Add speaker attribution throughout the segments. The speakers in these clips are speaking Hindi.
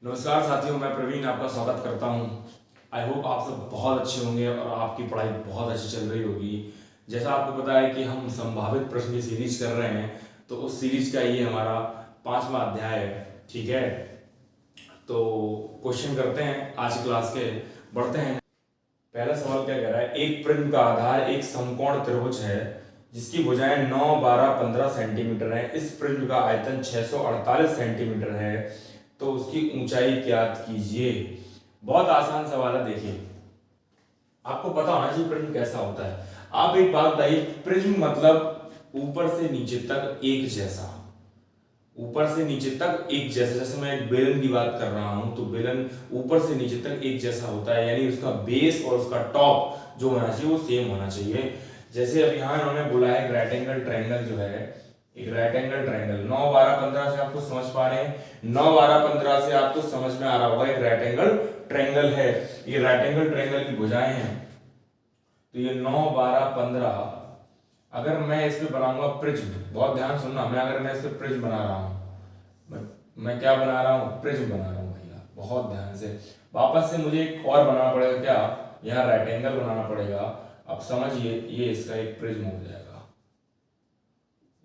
Speaker 1: नमस्कार साथियों, मैं प्रवीण आपका स्वागत करता हूं। आई होप आप सब बहुत अच्छे होंगे और आपकी पढ़ाई बहुत अच्छी चल रही होगी। जैसा आपको पता है कि हम संभावित प्रश्न की सीरीज कर रहे हैं, तो उस सीरीज का ये हमारा 5वां अध्याय है। ठीक है, तो क्वेश्चन करते हैं आज क्लास के, बढ़ते हैं। पहला सवाल क्या कह रहा है, एक प्रिज्म का आधार एक समकोण त्रिभुज है जिसकी भुजाएं 9, 12, 15 सेंटीमीटर है। इस प्रिज्म का आयतन 648 सेंटीमीटर है, तो उसकी ऊंचाई ज्ञात कीजिए। बहुत आसान सवाल है। देखिए, आपको पता होना चाहिए प्रिज्म कैसा होता है। आप एक बात बताइए, प्रिज्म मतलब ऊपर से नीचे तक एक जैसा, ऊपर से नीचे तक एक जैसा। जैसे मैं एक बेलन की बात कर रहा हूं, तो बेलन ऊपर से नीचे तक एक जैसा होता है, यानी उसका बेस और उसका टॉप जो होना चाहिए वो सेम होना चाहिए। जैसे अब यहाँ इन्होंने बोला है राइट एंगल ट्रायंगल जो है, एक राइट एंगल ट्रायंगल 9, 12, 15 से आपको समझ पा रहे हैं। 9, 12, 15 से आपको समझ में आ रहा होगा एक राइट एंगल ट्रायंगल है। ये राइट एंगल ट्रायंगल की भुजाएं हैं, तो ये 9, 12, 15। अगर मैं इस पे बनाऊंगा प्रिज्म, बहुत ध्यान सुनना, अगर मैं इस पे प्रिज्म बना रहा हूं, मैं क्या बना रहा हूं, प्रिज्म बना रहा हूं भैया, बहुत ध्यान से। वापस से मुझे एक और बनाना पड़ेगा, क्या, यहाँ राइट एंगल बनाना पड़ेगा। अब समझिए, ये इसका एक प्रिज्म हो जाएगा।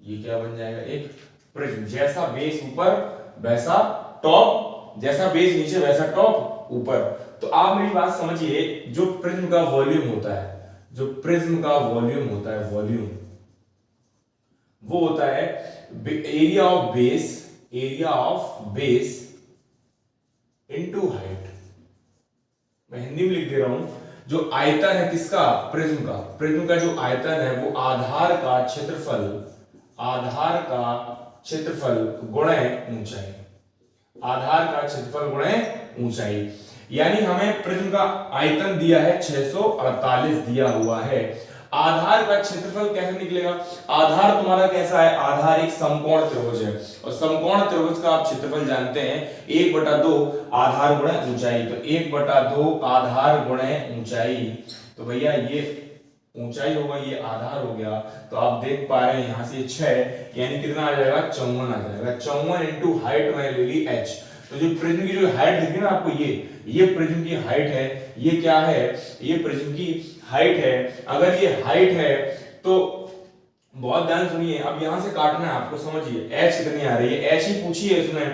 Speaker 1: ये क्या बन जाएगा, एक प्रिज्म। जैसा बेस ऊपर वैसा टॉप, जैसा बेस नीचे वैसा टॉप ऊपर। तो आप मेरी बात समझिए, जो प्रिज्म का वॉल्यूम होता है, जो प्रिज्म का वॉल्यूम होता है, वॉल्यूम वो होता है area of base, area of base into height. मैं हिंदी में लिख दे रहा हूं, जो आयतन है किसका, प्रिज्म का, प्रिज्म का जो आयतन है वो आधार का क्षेत्रफल, आधार का क्षेत्रफल गुणे ऊंचाई, आधार का क्षेत्रफल गुणे ऊंचाई। यानी हमें प्रिज्म का आयतन दिया है 648 दिया हुआ है। आधार का क्षेत्रफल कैसे निकलेगा, आधार तुम्हारा कैसा है, आधार एक समकोण त्रिभुज है, और समकोण त्रिभुज का आप क्षेत्रफल जानते हैं 1/2 आधार गुणे ऊंचाई। तो 1/2 आधार गुणे ऊंचाई, तो भैया ये ऊंचाई होगा, ये आधार हो गया। तो आप देख पा रहे हैं यहां से 6, यानी कितना आ जाएगा, 54 आ जाएगा। 54 इंटू हाइट मैंने ले ली h। तो जो प्रिज्म की जो हाइट दिख रही है ना आपको, ये प्रिज्म की हाइट है। ये क्या है, ये प्रिज्म की हाइट है। अगर ये हाइट है तो बहुत ध्यान सुनिए, अब यहां से काटना है आपको, समझिए h कितनी आ रही है, h ही पूछी है इसने।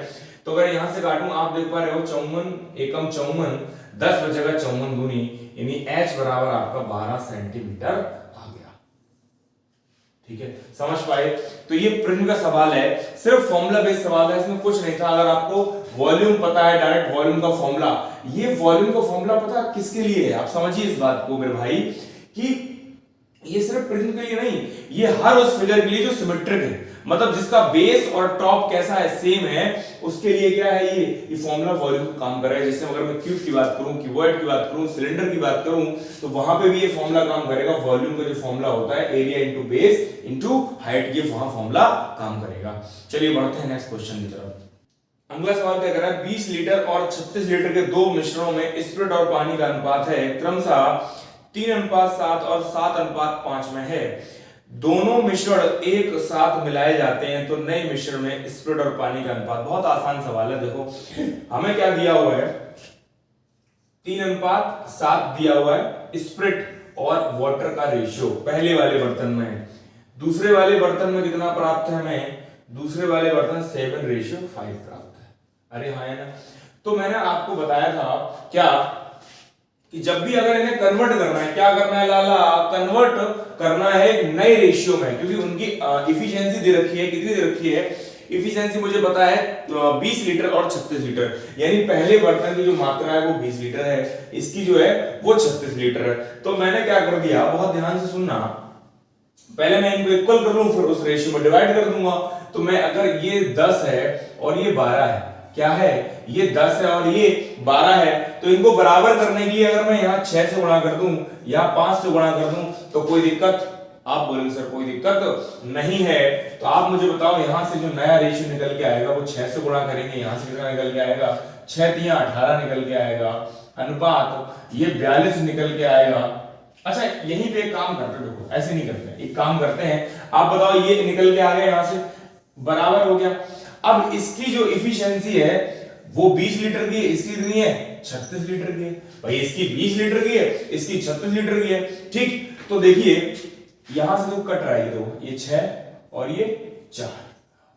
Speaker 1: तो अगर यहां से काटूं, आप देख पा रहे हो 54 एकम 54, 10 बचेगा 54 दूनी, यानी h बराबर आपका 12 सेंटीमीटर आ गया। ठीक है, समझ पाए। तो ये प्रिज्म का सवाल है, सिर्फ फॉर्मूला बेस्ड सवाल है, इसमें कुछ नहीं था। अगर आपको वॉल्यूम पता है, डायरेक्ट वॉल्यूम का फॉर्मूला, ये वॉल्यूम का फॉर्मूला पता किसके लिए है, आप समझिए इस बात को मेरे भाई, कि ये सिर्फ प्रिज्म के लिए नहीं, ये हर उस फिगर के लिए जो सिमेट्रिक है, मतलब जिसका बेस और टॉप कैसा है, सेम है, उसके लिए क्या है, ये फॉर्मूला वॉल्यूम काम कर रहा है। जैसे अगर मैं क्यूब की बात करूं, क्यूबॉइड की बात करूं, सिलेंडर की बात करूं, तो वहां पे भी ये फॉर्मूला काम करेगा। वॉल्यूम का जो फॉर्मूला होता है, area into base into height, ये वहां फॉर्मूला काम करेगा। चलिए बढ़ते हैं नेक्स्ट क्वेश्चन की तरफ। अगला सवाल क्या कर रहा है, 20 लीटर और 36 लीटर के दो मिश्रणों में स्प्रिट और पानी का अनुपात है क्रमशः 3:7 और 7:5 में है। दोनों मिश्रण एक साथ मिलाए जाते हैं तो नए मिश्रण में स्प्रिट और पानी का अनुपात। बहुत आसान सवाल है। देखो, हमें क्या दिया हुआ है, 3:7 दिया हुआ है स्प्रिट और वाटर का रेशियो पहले वाले बर्तन में। दूसरे वाले बर्तन में कितना प्राप्त है हमें, दूसरे वाले बर्तन 7:5 प्राप्त है। अरे हाँ है ना। तो मैंने आपको बताया था क्या, कि जब भी अगर इन्हें कन्वर्ट करना है, क्या करना है लाला, कन्वर्ट करना है एक नए रेशियो में, क्योंकि उनकी इफिशियंसी दे रखी है, कितनी दे रखी है, इफिशियंसी मुझे पता है 20 लीटर और 36 लीटर, यानी पहले बर्तन की जो मात्रा है वो 20 लीटर है, इसकी जो है वो 36 लीटर है। तो मैंने क्या कर दिया, बहुत ध्यान से सुनना, पहले मैं इनको इक्वल कर लूं, फिर उस रेशियो में डिवाइड कर दूंगा। तो मैं, अगर ये 10 है और ये 12 है, क्या है, ये 10 है और ये 12 है, तो इनको बराबर करने के लिए अगर मैं यहाँ 6 से गुणा कर दूं, यहाँ 5 से गुणा कर दूं, तो कोई दिक्कत, आप बोलेंगे सर कोई दिक्कत नहीं है। तो आप मुझे बताओ, यहां से जो नया रेशियो निकल के आएगा वो 6 से गुणा करेंगे, यहां से कितना निकल के आएगा, 6 3 18 निकल के आएगा, अनुपात ये 42 निकल के आएगा। अच्छा, यहीं पे एक काम करते हैं, देखो ऐसे नहीं करते हैं, एक काम करते हैं, आप बताओ, ये निकल के आ गया, यहां से बराबर हो गया। अब इसकी जो इफिशियंसी है वो 20 लीटर की है, इसकी कितनी है 36 लीटर की है। भाई इसकी 20 लीटर की है, इसकी 36 लीटर की है। ठीक, तो देखिए यहां से तो कट रहा है, ये 6 और ये 4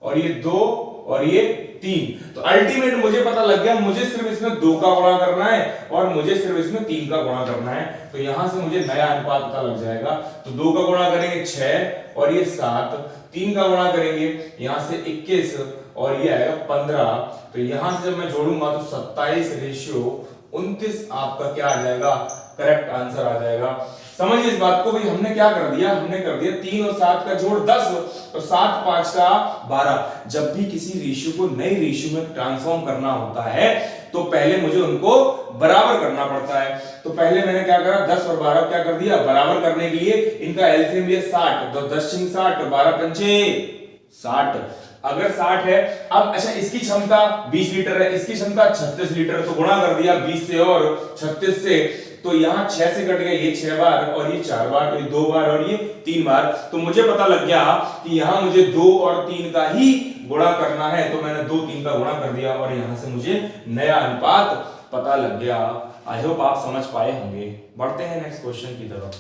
Speaker 1: और ये 2 और ये 3। तो अल्टीमेट मुझे पता लग गया, मुझे सिर्फ इसमें 2 का गुणा करना है और मुझे सिर्फ इसमें 3 का गुणा करना है। तो यहां से मुझे नया अनुपात पता लग जाएगा। तो 2 का गुणा करेंगे 6 और ये 7, 3 का गुणा करेंगे यहां से 21 और ये आएगा 15। तो यहां से जब मैं जोड़ूंगा तो 27:29 आपका क्या आ जाएगा, करेक्ट आंसर आ जाएगा। समझिए इस बात को भी, हमने क्या कर दिया, हमने कर दिया 3 और 7 का जोड़ 10 और 7 5 का 12। जब भी किसी रेशियो को नई रेशियो में ट्रांसफॉर्म करना होता है तो पहले मुझे उनको बराबर करना पड़ता है। तो पहले मैंने क्या करा, 10 और 12 क्या कर दिया, बराबर करने के लिए इनका एलसीएम लिया 60। तो 10 × 60, 12 × 60। अगर 60 है, अब अच्छा इसकी क्षमता 20 लीटर है, इसकी क्षमता 36 लीटर, तो गुणा कर दिया 20 से और 36 से। तो यहाँ 6 से कट गया, ये 6 बार और ये 4 बार, ये 2 बार और ये 3 बार। तो मुझे पता लग गया कि यहाँ मुझे 2 और 3 का ही गुणा करना है। तो मैंने 2 3 का गुणा कर दिया और यहाँ से मुझे नया अनुपात पता लग गया। आई होप आप समझ पाए होंगे। बढ़ते हैं नेक्स्ट क्वेश्चन की तरफ।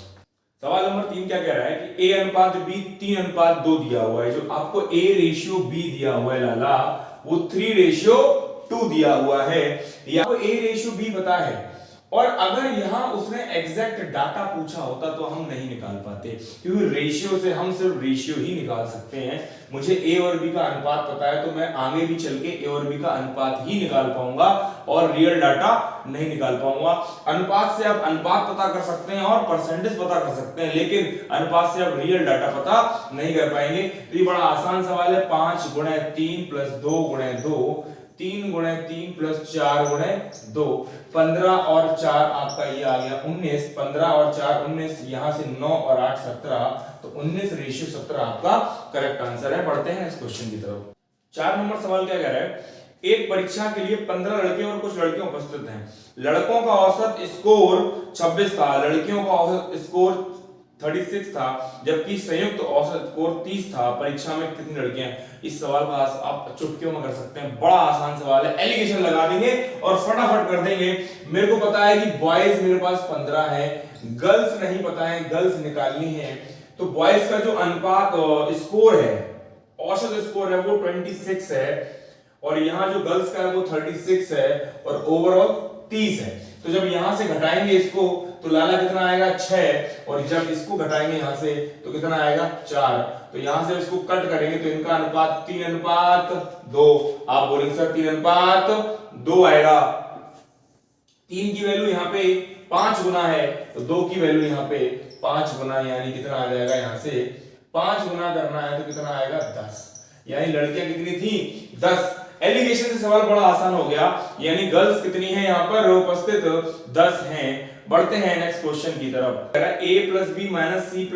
Speaker 1: सवाल नंबर 3 क्या कह रहा है कि A अनुपात B 3:2 दिया हुआ है। जो आपको A/B दिया हुआ है लाला, वो 3:2 दिया हुआ है। या आपको A/B पता है, और अगर यहां उसने एग्जैक्ट डाटा पूछा होता तो हम नहीं निकाल पाते, क्योंकि रेशियो से हम सिर्फ रेशियो ही निकाल सकते हैं। मुझे A और B का अनुपात पता है तो मैं आगे भी चल के A और B का अनुपात ही निकाल पाऊंगा और रियल डाटा नहीं निकाल पाऊंगा। अनुपात से आप अनुपात पता कर सकते हैं और परसेंटेज पता कर सकते हैं, लेकिन अनुपात से आप रियल डाटा पता नहीं कर पाएंगे। तो ये बड़ा आसान सवाल है। 5 × 3 + 2 × 2, 3 × 3 + 4 × 2, 15 और 4 आपका ये आ गया 19। 15 और 4 19, यहां से 9 और 8 17, तो 19:17 आपका करेक्ट आंसर है। बढ़ते हैं इस क्वेश्चन की तरफ। 4 नंबर सवाल क्या कह रहा है, एक परीक्षा के लिए 15 लड़के और कुछ लड़कियां उपस्थित हैं। लड़कों का औसत स्कोर 26 था, लड़कियों का औसत स्कोर 36 था, जबकि संयुक्त औसत स्कोर 30 था। परीक्षा में कितनी लड़कियां? इस सवाल का आप चुटकियों में कर सकते हैं। बड़ा आसान सवाल है, एलिगेशन लगा देंगे और फटाफट कर देंगे। मेरे को पता है कि बॉयज मेरे पास 15 है, गर्ल्स नहीं पता है, गर्ल्स निकालनी है। तो बॉयज का जो अनुपात स्कोर है, औसत स्कोर है, वो 26 है और यहाँ जो गर्ल्स का है वो 36 है और ओवरऑल 30 है। तो जब यहां से घटाएंगे इसको तो लाला कितना आएगा 6, और जब इसको घटाएंगे यहां से तो कितना आएगा 4। तो यहां से इसको कट करेंगे तो इनका अनुपात 3:2। आप बोलेंगे सर 3:2 आएगा। 3 की वैल्यू यहाँ पे 5 गुना है, तो 2 की वैल्यू यहाँ पे 5 गुना, यानी कितना आ जाएगा, यहाँ से 5 गुना करना है तो कितना आएगा 10। यानी लड़कियां कितनी थी 10। एलिगेशन से सवाल बड़ा आसान हो गया, यानी गर्ल्स कितनी है यहाँ पर उपस्थित 10 हैं। बढ़ते हैं नेक्स्ट क्वेश्चन की तरफ। a + b - c +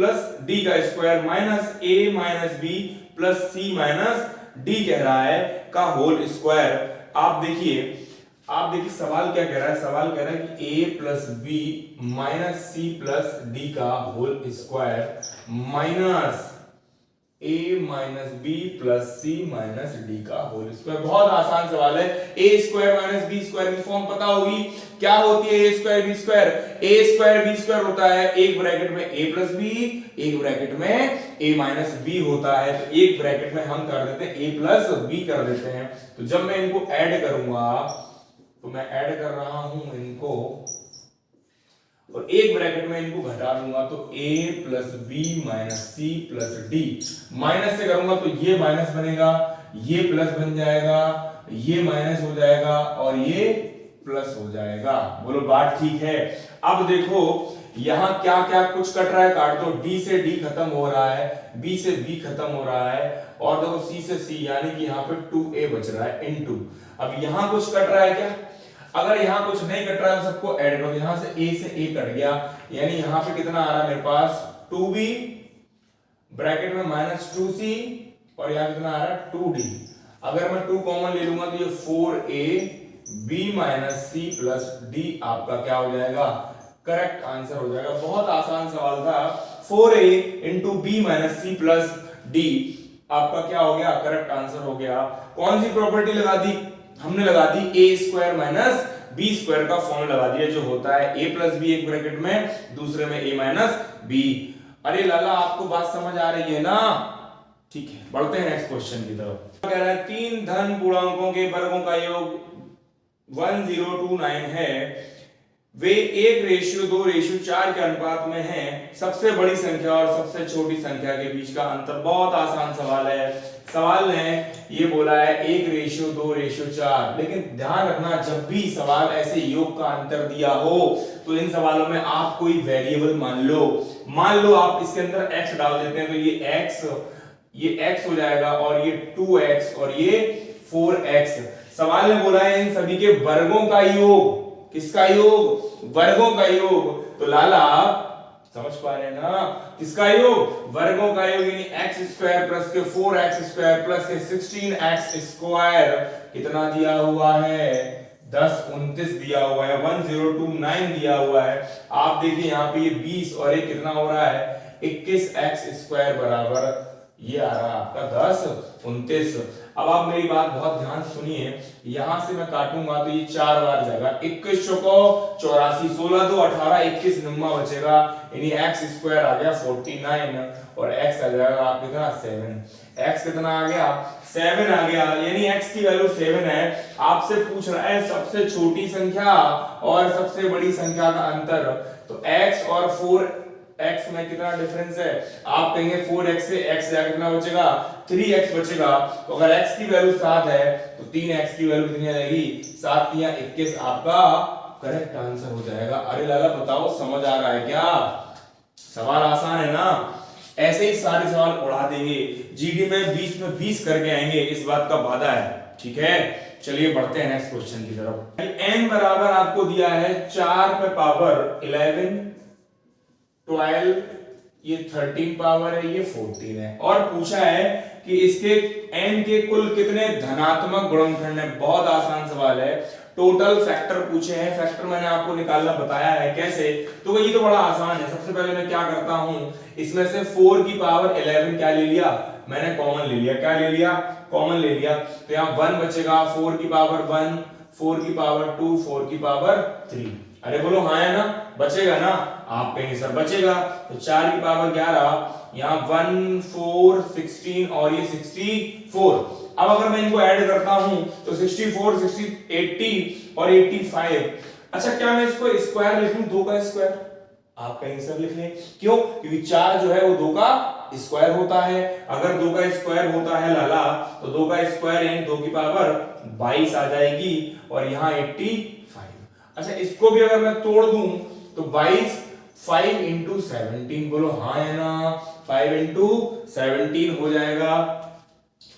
Speaker 1: d का square minus a - b + c - d कह रहा है का होल स्क्वायर। आप देखिए सवाल क्या कह रहा है, सवाल कह रहा है कि a + b - c + d का whole square minus a - b + c - d का होल स्क्वायर। बहुत आसान सवाल है। a² - b² की फॉर्म पता होगी, क्या होती है a² b²? a² होता है एक ब्रैकेट में a + b, एक ब्रैकेट में a - b होता है। तो एक ब्रैकेट में हम कर देते हैं a + b कर देते हैं। तो जब मैं इनको ऐड करूंगा तो मैं ऐड कर रहा हूं इनको और एक ब्रैकेट में इनको घटा दूंगा तो a + b - c + d। Minus से करूंगा तो ये माइनस बनेगा, ये प्लस बन जाएगा, ये माइनस हो जाएगा और ये प्लस हो जाएगा। बोलो बात ठीक है? अब देखो यहां क्या क्या कुछ कट रहा है, काट दो। d से d खत्म हो रहा है, b से b खत्म हो रहा है और देखो c से c, यानी कि यहाँ पे 2a बच रहा है इनटू। अब यहां कुछ कट रहा है क्या? अगर यहां कुछ नहीं कट रहा है तो सबको ऐड करो। यहां से a कट गया, यानी यहां पे कितना आ रहा है मेरे पास 2b ब्रैकेट में -2c और यहां कितना आ रहा है 2d। अगर मैं 2 कॉमन ले लूंगा तो ये 4ab - c + d आपका क्या हो जाएगा, करेक्ट आंसर हो जाएगा। बहुत आसान सवाल था। 4a × b - c + d आपका क्या हो गया, करेक्ट आंसर हो गया। कौन सी प्रॉपर्टी लगा दी? हमने लगा दी ए स्क्वायर माइनस बी स्क्वायर का फॉर्म लगा दिया, जो होता है ए प्लस बी एक ब्रैकेट में, दूसरे में ए माइनस बी। अरे लाला आपको बात समझ आ रही है ना? ठीक है, बढ़ते हैं नेक्स्ट क्वेश्चन की तरफ। कह रहा है तीन धन पूर्णांकों के वर्गों का योग 1029 है, वे 1:2:4 के अनुपात में हैं। सबसे बड़ी संख्या और सबसे छोटी संख्या के बीच का अंतर। बहुत आसान सवाल है। सवाल ने ये बोला है 1:2:4, लेकिन ध्यान रखना जब भी सवाल ऐसे योग का अंतर दिया हो तो इन सवालों में आप कोई वेरिएबल मान लो आप इसके अंदर x डाल देते हैं, तो ये x हो जाएगा और ये 2x और ये 4x। सवाल ने बोला है इन सभी के वर्गों का योग। किसका योग? वर्गों का योग। तो लाला समझ पा रहे हैं ना? किसका योग? वर्गों का योग, यानी x स्क्वायर प्लस के 4x स्क्वायर प्लस के 16x स्क्वायर कितना दिया हुआ है? 1029 दिया हुआ है, 1029 दिया हुआ है। आप देखिए यहाँ पे ये 20 और ये कितना हो रहा है? 21x स्क्वायर बराबर ये आ रहा है आपका 1029। अब आप मेरी बात बहुत ध्यान सुनिए, यहां से मैं काटूंगा तो ये 4 बार जाएगा, 21 चौको 84, 16 2 18, 21 निम्मा बचेगा, यानी x स्क्वायर आ गया 49 और x आ जाएगा आप कितना 7। x कितना आ गया? 7 आ गया, यानी x की वैल्यू 7 है। आपसे पूछ रहा है सबसे छोटी संख्या और सबसे बड़ी संख्या का अंतर, तो x और 4x में कितना डिफरेंस है? आप कहेंगे 4x से x जाएगा, कितना बचेगा? 3x बचेगा। तो अगर x की वैल्यू 7 है तो 3x की वैल्यू कितनी आ जाएगी? 7 या 21 आपका करेक्ट आंसर हो जाएगा। अरे लाला बताओ समझ आ रहा है क्या? सवाल आसान है ना? ऐसे ही सारे सवाल उड़ा देंगे, जीडी में 20 में 20 करके आएंगे, इस बात का वादा है। ठीक है, चलिए बढ़ते हैं नेक्स्ट क्वेश्चन की तरफ। n बराबर आपको दिया है 4 पे पावर 11, 12, ये 13 पावर है, ये 14 है, और पूछा है कि इसके n के कुल कितने धनात्मक गुणनखंड हैं। बहुत आसान सवाल है। टोटल फैक्टर पूछे हैं, फैक्टर मैंने आपको निकालना बताया है कैसे, तो ये तो बड़ा आसान है। सबसे पहले मैं क्या करता हूं, इसमें से 4 की पावर 11 क्या ले लिया मैंने? कॉमन ले लिया। क्या ले लिया? कॉमन ले लिया। तो यहाँ 1 बचेगा, 4 की पावर 1, 4 की पावर 2, 4 की पावर 3। अरे बोलो हाँ है ना? बचेगा ना? आप कहेंगे सर बचेगा, तो 4 की पावर 11, यहाँ 1 4 16 और ये 64। अब अगर मैं इनको ऐड करता हूं तो 64 60 80 और 85। अच्छा क्या मैं इसको स्क्वायर लिख लूं? 2 का स्क्वायर? आप कहेंगे सर लिख लें। क्यों? क्योंकि 4 जो है वो 2 का स्क्वायर होता है। अगर 2 का स्क्वायर होता है लाला तो 2 का स्क्वायर यानी 2 की पावर 22 आ जाएगी और यहाँ 85। अच्छा इसको भी अगर मैं तोड़ दूं तो 22 5 इंटू 17, बोलो हाँ है ना? 5 इंटू 17 हो जाएगा।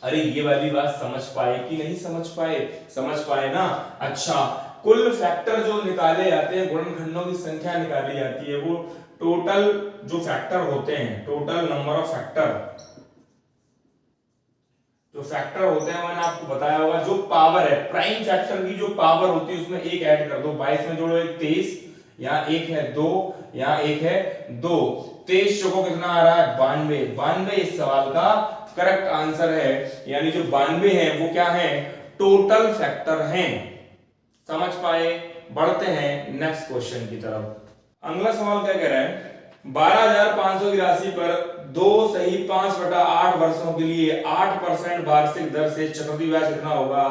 Speaker 1: अरे ये वाली बात समझ पाए कि नहीं समझ पाए? समझ पाए ना? अच्छा कुल फैक्टर जो निकाले जाते हैं, गुणनखंडों की संख्या निकाली जाती है, वो टोटल जो फैक्टर होते हैं, टोटल नंबर ऑफ फैक्टर जो फैक्टर होते हैं, मैंने आपको बताया होगा। जो पावर है, प्राइम फैक्टर की जो पावर होती है उसमें एक ऐड कर दो, 22 में जोड़ो 1 23, यहाँ एक है 2, यहाँ एक है 2, 23 चौको कितना आ रहा है? 92। 92 इस सवाल का करेक्ट आंसर है, यानी जो 92 है वो क्या है? टोटल फैक्टर हैं। समझ पाए? बढ़ते हैं नेक्स्ट क्वेश्चन की तरफ। अगला सवाल क्या कह रहा है? 12,500 की राशि पर 2 सही 5/8 वर्षों के लिए 8% वार्षिक दर से चक्रवृद्धि ब्याज कितना होगा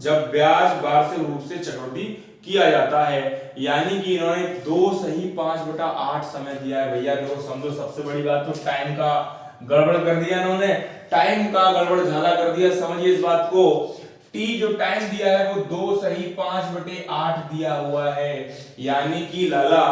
Speaker 1: जब ब्याज वार्षिक रूप से चक्रवृद्धि किया जाता है? यानी कि इन्होंने 2 सही 5/8 समय दिया है। भैया देखो समझो, सबसे बड़ी बात तो टाइम का गड़बड़ कर दिया इन्होंने, टाइम का गड़बड़ झाला कर दिया। समझिए इस बात को, टी जो टाइम दिया है वो 2 सही 5/8 दिया हुआ है, यानी कि लाला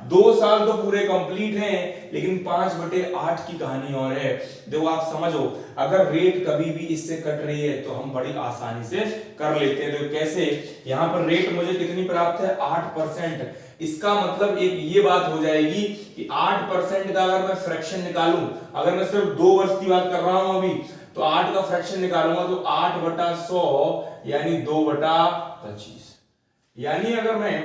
Speaker 1: 2 साल तो पूरे कंप्लीट हैं, लेकिन 5/8 की कहानी और है। देखो आप समझो, अगर रेट कभी भी इससे कट रही है तो हम बड़ी आसानी से कर लेते हैं। तो कैसे? यहाँ पर रेट मुझे कितनी प्राप्त है? 8%। इसका मतलब एक ये बात हो जाएगी कि 8% का अगर मैं फ्रैक्शन निकालूं, अगर मैं सिर्फ 2 वर्ष की बात कर रहा हूं अभी, तो 8 का फ्रैक्शन निकालूंगा तो 8/100 यानी 2/25। यानी अगर मैं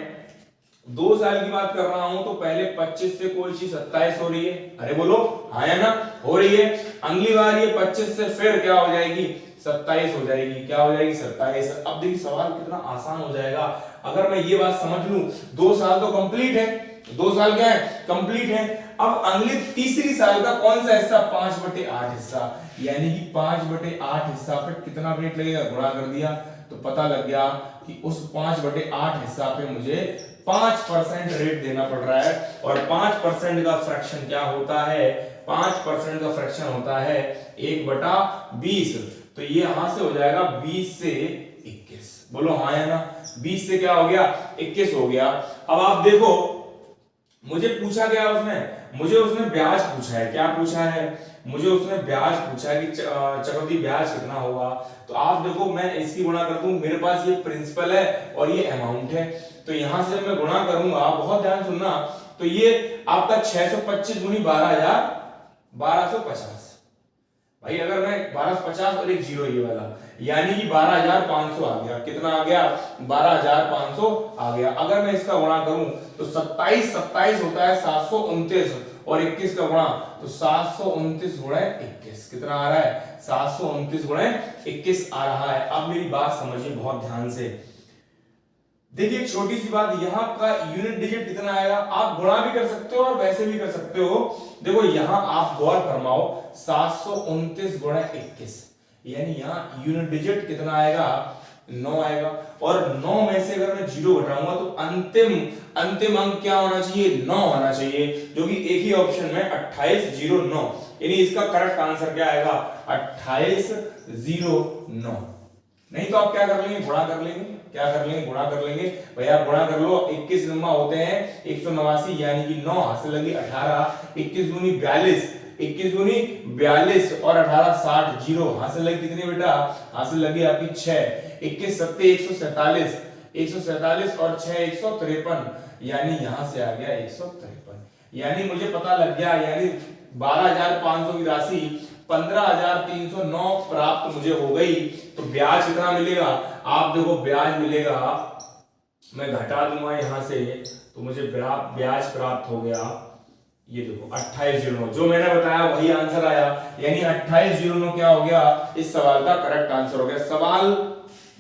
Speaker 1: 2 साल की बात कर रहा हूं तो पहले 25 से कोई चीज 27 हो रही है। अरे बोलो हाँ है ना? हो रही है। अगली बार ये 25 से फिर क्या हो जाएगी? 27 हो जाएगी। क्या हो जाएगी? 27। अब देखिए सवाल कितना आसान हो जाएगा अगर मैं ये बात समझ लूं। 2 साल तो कंप्लीट है, 2 साल क्या है? कंप्लीट है। अब अगले तीसरी साल का कौन सा हिस्सा? 5/8 हिस्सा, यानी कि 5/8 हिस्सा पे कितना रेट लगेगा? गुणा कर दिया तो पता लग गया कि उस 5/8 हिस्सा पे मुझे 5% रेट देना पड़ रहा है। और 5% का फ्रैक्शन क्या होता है? 5% का फ्रैक्शन होता है 1/20। तो ये यहां से हो जाएगा 20 से 21। बोलो हाँ या ना? 20 से क्या हो गया? 21 हो गया। अब आप देखो मुझे पूछा गया मुझे उसने ब्याज पूछा है। क्या पूछा है? मुझे उसने ब्याज पूछा है कि चक्रवृद्धि ब्याज कितना होगा। तो आप देखो मैं इसकी गुणा कर दूं, मेरे पास ये प्रिंसिपल है और ये अमाउंट है। तो यहां से जब मैं गुणा करूंगा, बहुत ध्यान सुनना, तो ये आपका 625 गुनी 12,000 1250। भाई अगर मैं 1250 और एक जीरो ये वाला, यानी कि 12,500 आ गया। कितना आ गया? 12,500 आ गया। अगर मैं इसका गुणा करूं तो 27 होता है 729, और 21 का गुणा तो 729 गुणे 21 कितना आ रहा है? 729 गुणे 21 आ रहा है। अब मेरी बात समझिए बहुत ध्यान से। देखिए छोटी सी बात, यहाँ का यूनिट डिजिट कितना आएगा? आप गुणा भी कर सकते हो और वैसे भी कर सकते हो। देखो यहाँ आप गौर फरमाओ, 729 गुणे 21, यानी यहाँ यूनिट डिजिट कितना आएगा? 9 आएगा। और 9 में से अगर मैं 0 घटाऊंगा तो अंतिम अंक क्या होना चाहिए? 9 होना चाहिए, जो कि एक ही ऑप्शन में 2809, यानी इसका करेक्ट आंसर क्या आएगा? 2809। नहीं तो आप क्या कर लेंगे? गुणा कर लेंगे। क्या कर लेंगे? गुणा कर लेंगे। भैया आप गुणा कर लो, 21 गुना होते हैं 189, यानी कि 9 हासिल लगी 18, 21 दूनी 42, 21 दूनी 42 और 18 60, जीरो हासिल लगी कितनी बेटा? हासिल लगी आपकी 6, 21 सत्ते 147, 147 और 6 153, यानी यहां से आ गया 153। यानी मुझे पता लग गया, यानी 12,500 की राशि 15,309 प्राप्त मुझे हो गई। तो ब्याज कितना मिलेगा? आप देखो ब्याज मिलेगा, मैं घटा दूंगा यहां से, तो मुझे ब्याज प्राप्त हो गया, ये देखो 2809। जो मैंने बताया वही आंसर आया, यानी 2809 क्या हो गया? इस सवाल का करेक्ट आंसर हो गया। सवाल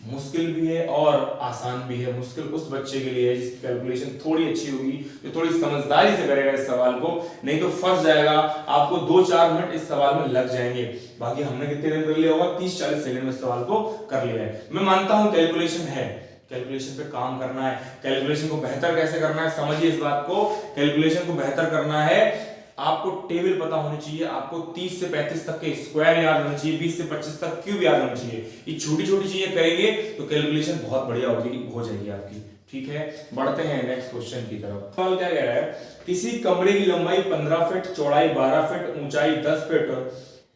Speaker 1: मुश्किल भी है और आसान भी है। मुश्किल उस बच्चे के लिए है जिसकी कैलकुलेशन थोड़ी अच्छी होगी, जो थोड़ी समझदारी से करेगा इस सवाल को, नहीं तो फंस जाएगा। आपको 2-4 मिनट इस सवाल में लग जाएंगे। बाकी हमने कितने दिन कर लिया होगा? 30-40 सेकंड में इस सवाल को कर लिया है। मैं मानता हूं कैलकुलेशन है, कैलकुलेशन पे काम करना है। कैलकुलेशन को बेहतर कैसे करना है समझिए इस बात को। कैलकुलेशन को बेहतर करना है, आपको टेबल पता होनी चाहिए, आपको 30 से 35 तक के स्क्वायर याद होना चाहिए, 20 से 25 तक क्यूब याद होना चाहिए। ये छोटी छोटी चीजें करेंगे तो कैलकुलेशन बहुत बढ़िया हो जाएगी आपकी। ठीक है, बढ़ते हैं नेक्स्ट क्वेश्चन की तरफ। सवाल क्या कह रहा है? किसी कमरे की लंबाई 15 फीट, चौड़ाई 12 फीट, ऊंचाई 10 फीट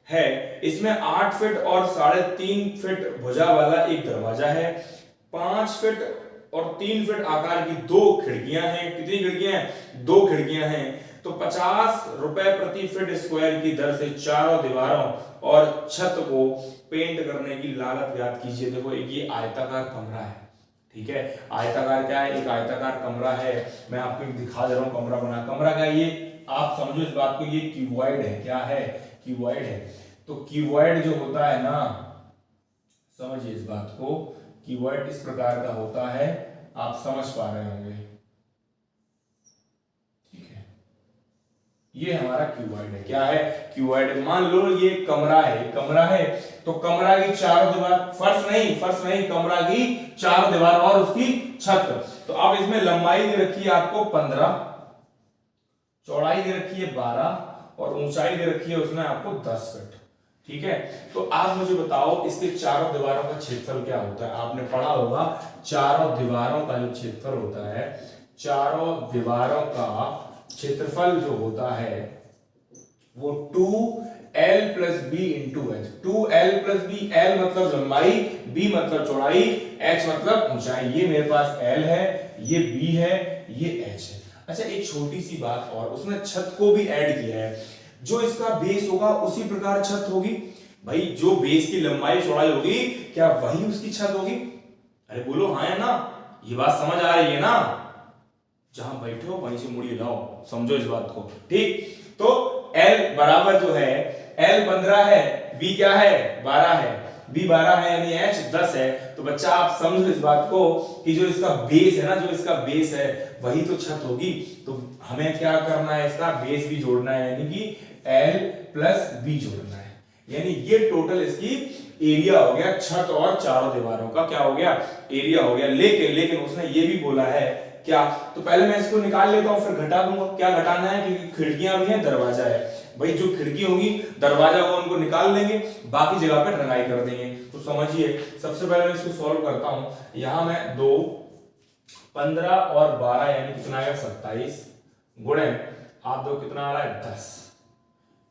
Speaker 1: है। इसमें 8 फीट और 3.5 फीट भुजा वाला एक दरवाजा है। 5 फीट और 3 फीट आकार की 2 खिड़कियां हैं। कितनी खिड़कियां हैं? 2 खिड़कियां हैं। तो 50 रुपए प्रति फीट स्क्वायर की दर से चारों दीवारों और छत को पेंट करने की लागत ज्ञात कीजिए। देखो एक ये आयताकार कमरा है, ठीक है। आयताकार क्या है? एक आयताकार कमरा है। मैं आपको दिखा दे रहा हूं कमरा बना। कमरा का ये आप समझो इस बात को, ये क्यूबॉइड है। क्या है? क्यूबॉइड है। तो क्यूबॉइड जो होता है ना, समझिए इस बात को, क्यूबॉइड इस प्रकार का होता है, आप समझ पा रहे होंगे। ये हमारा क्यूबॉइड है। क्या है? क्यूबॉइड। मान लो ये कमरा है, तो कमरा की चारों दीवार, फर्श नहीं, कमरा की चारों दीवार और उसकी छत। तो अब इसमें लंबाई दे रखी है आपको 15, चौड़ाई दे रखी है 12 और ऊंचाई दे रखी है उसमें आपको 10 फीट। ठीक है, तो आप मुझे बताओ इसके चारों दीवारों का क्षेत्रफल क्या होता है? आपने पढ़ा होगा चारों दीवारों का जो क्षेत्रफल होता है, चारों दीवारों का क्षेत्रफल जो होता है वो 2l + b × h। 2l + b, l मतलब लंबाई, b मतलब चौड़ाई, h मतलब ऊंचाई। ये मेरे पास l है, ये b है, ये h है। अच्छा एक छोटी सी बात और, उसने छत को भी ऐड किया है। जो इसका बेस होगा उसी प्रकार छत होगी। भाई जो बेस की लंबाई चौड़ाई होगी, क्या वही उसकी छत होगी? अरे बोलो हाँ या ना? ये बात समझ आ रही है ना? जहां बैठे हो वहीं से मुड़ी लाओ, समझो इस बात को। ठीक, तो L बराबर जो है, L 15 है, B क्या है? 12 है। B12 है यानी H 10 है। तो बच्चा आप समझो इस बात को कि जो इसका बेस है ना, जो इसका बेस है वही तो छत होगी। तो हमें क्या करना है, इसका बेस भी जोड़ना है यानी कि L प्लस B जोड़ना है, यानी ये टोटल इसकी एरिया हो गया, छत और चारों दीवारों का क्या हो गया, एरिया हो गया। लेकिन उसने ये भी बोला है क्या, तो पहले मैं इसको निकाल लेता हूं फिर घटा दूंगा। क्या घटाना है, क्योंकि खिड़कियां भी हैं, दरवाजा है भाई, जो खिड़की होगी दरवाजा को उनको निकाल देंगे, बाकी जगह पे रंगाई कर देंगे। तो समझिए सबसे पहले मैं इसको सॉल्व करता हूं। यहां मैं 2 15 और 12 यानी कितना आएगा 27 गुणे आप दो कितना आ रहा है 10,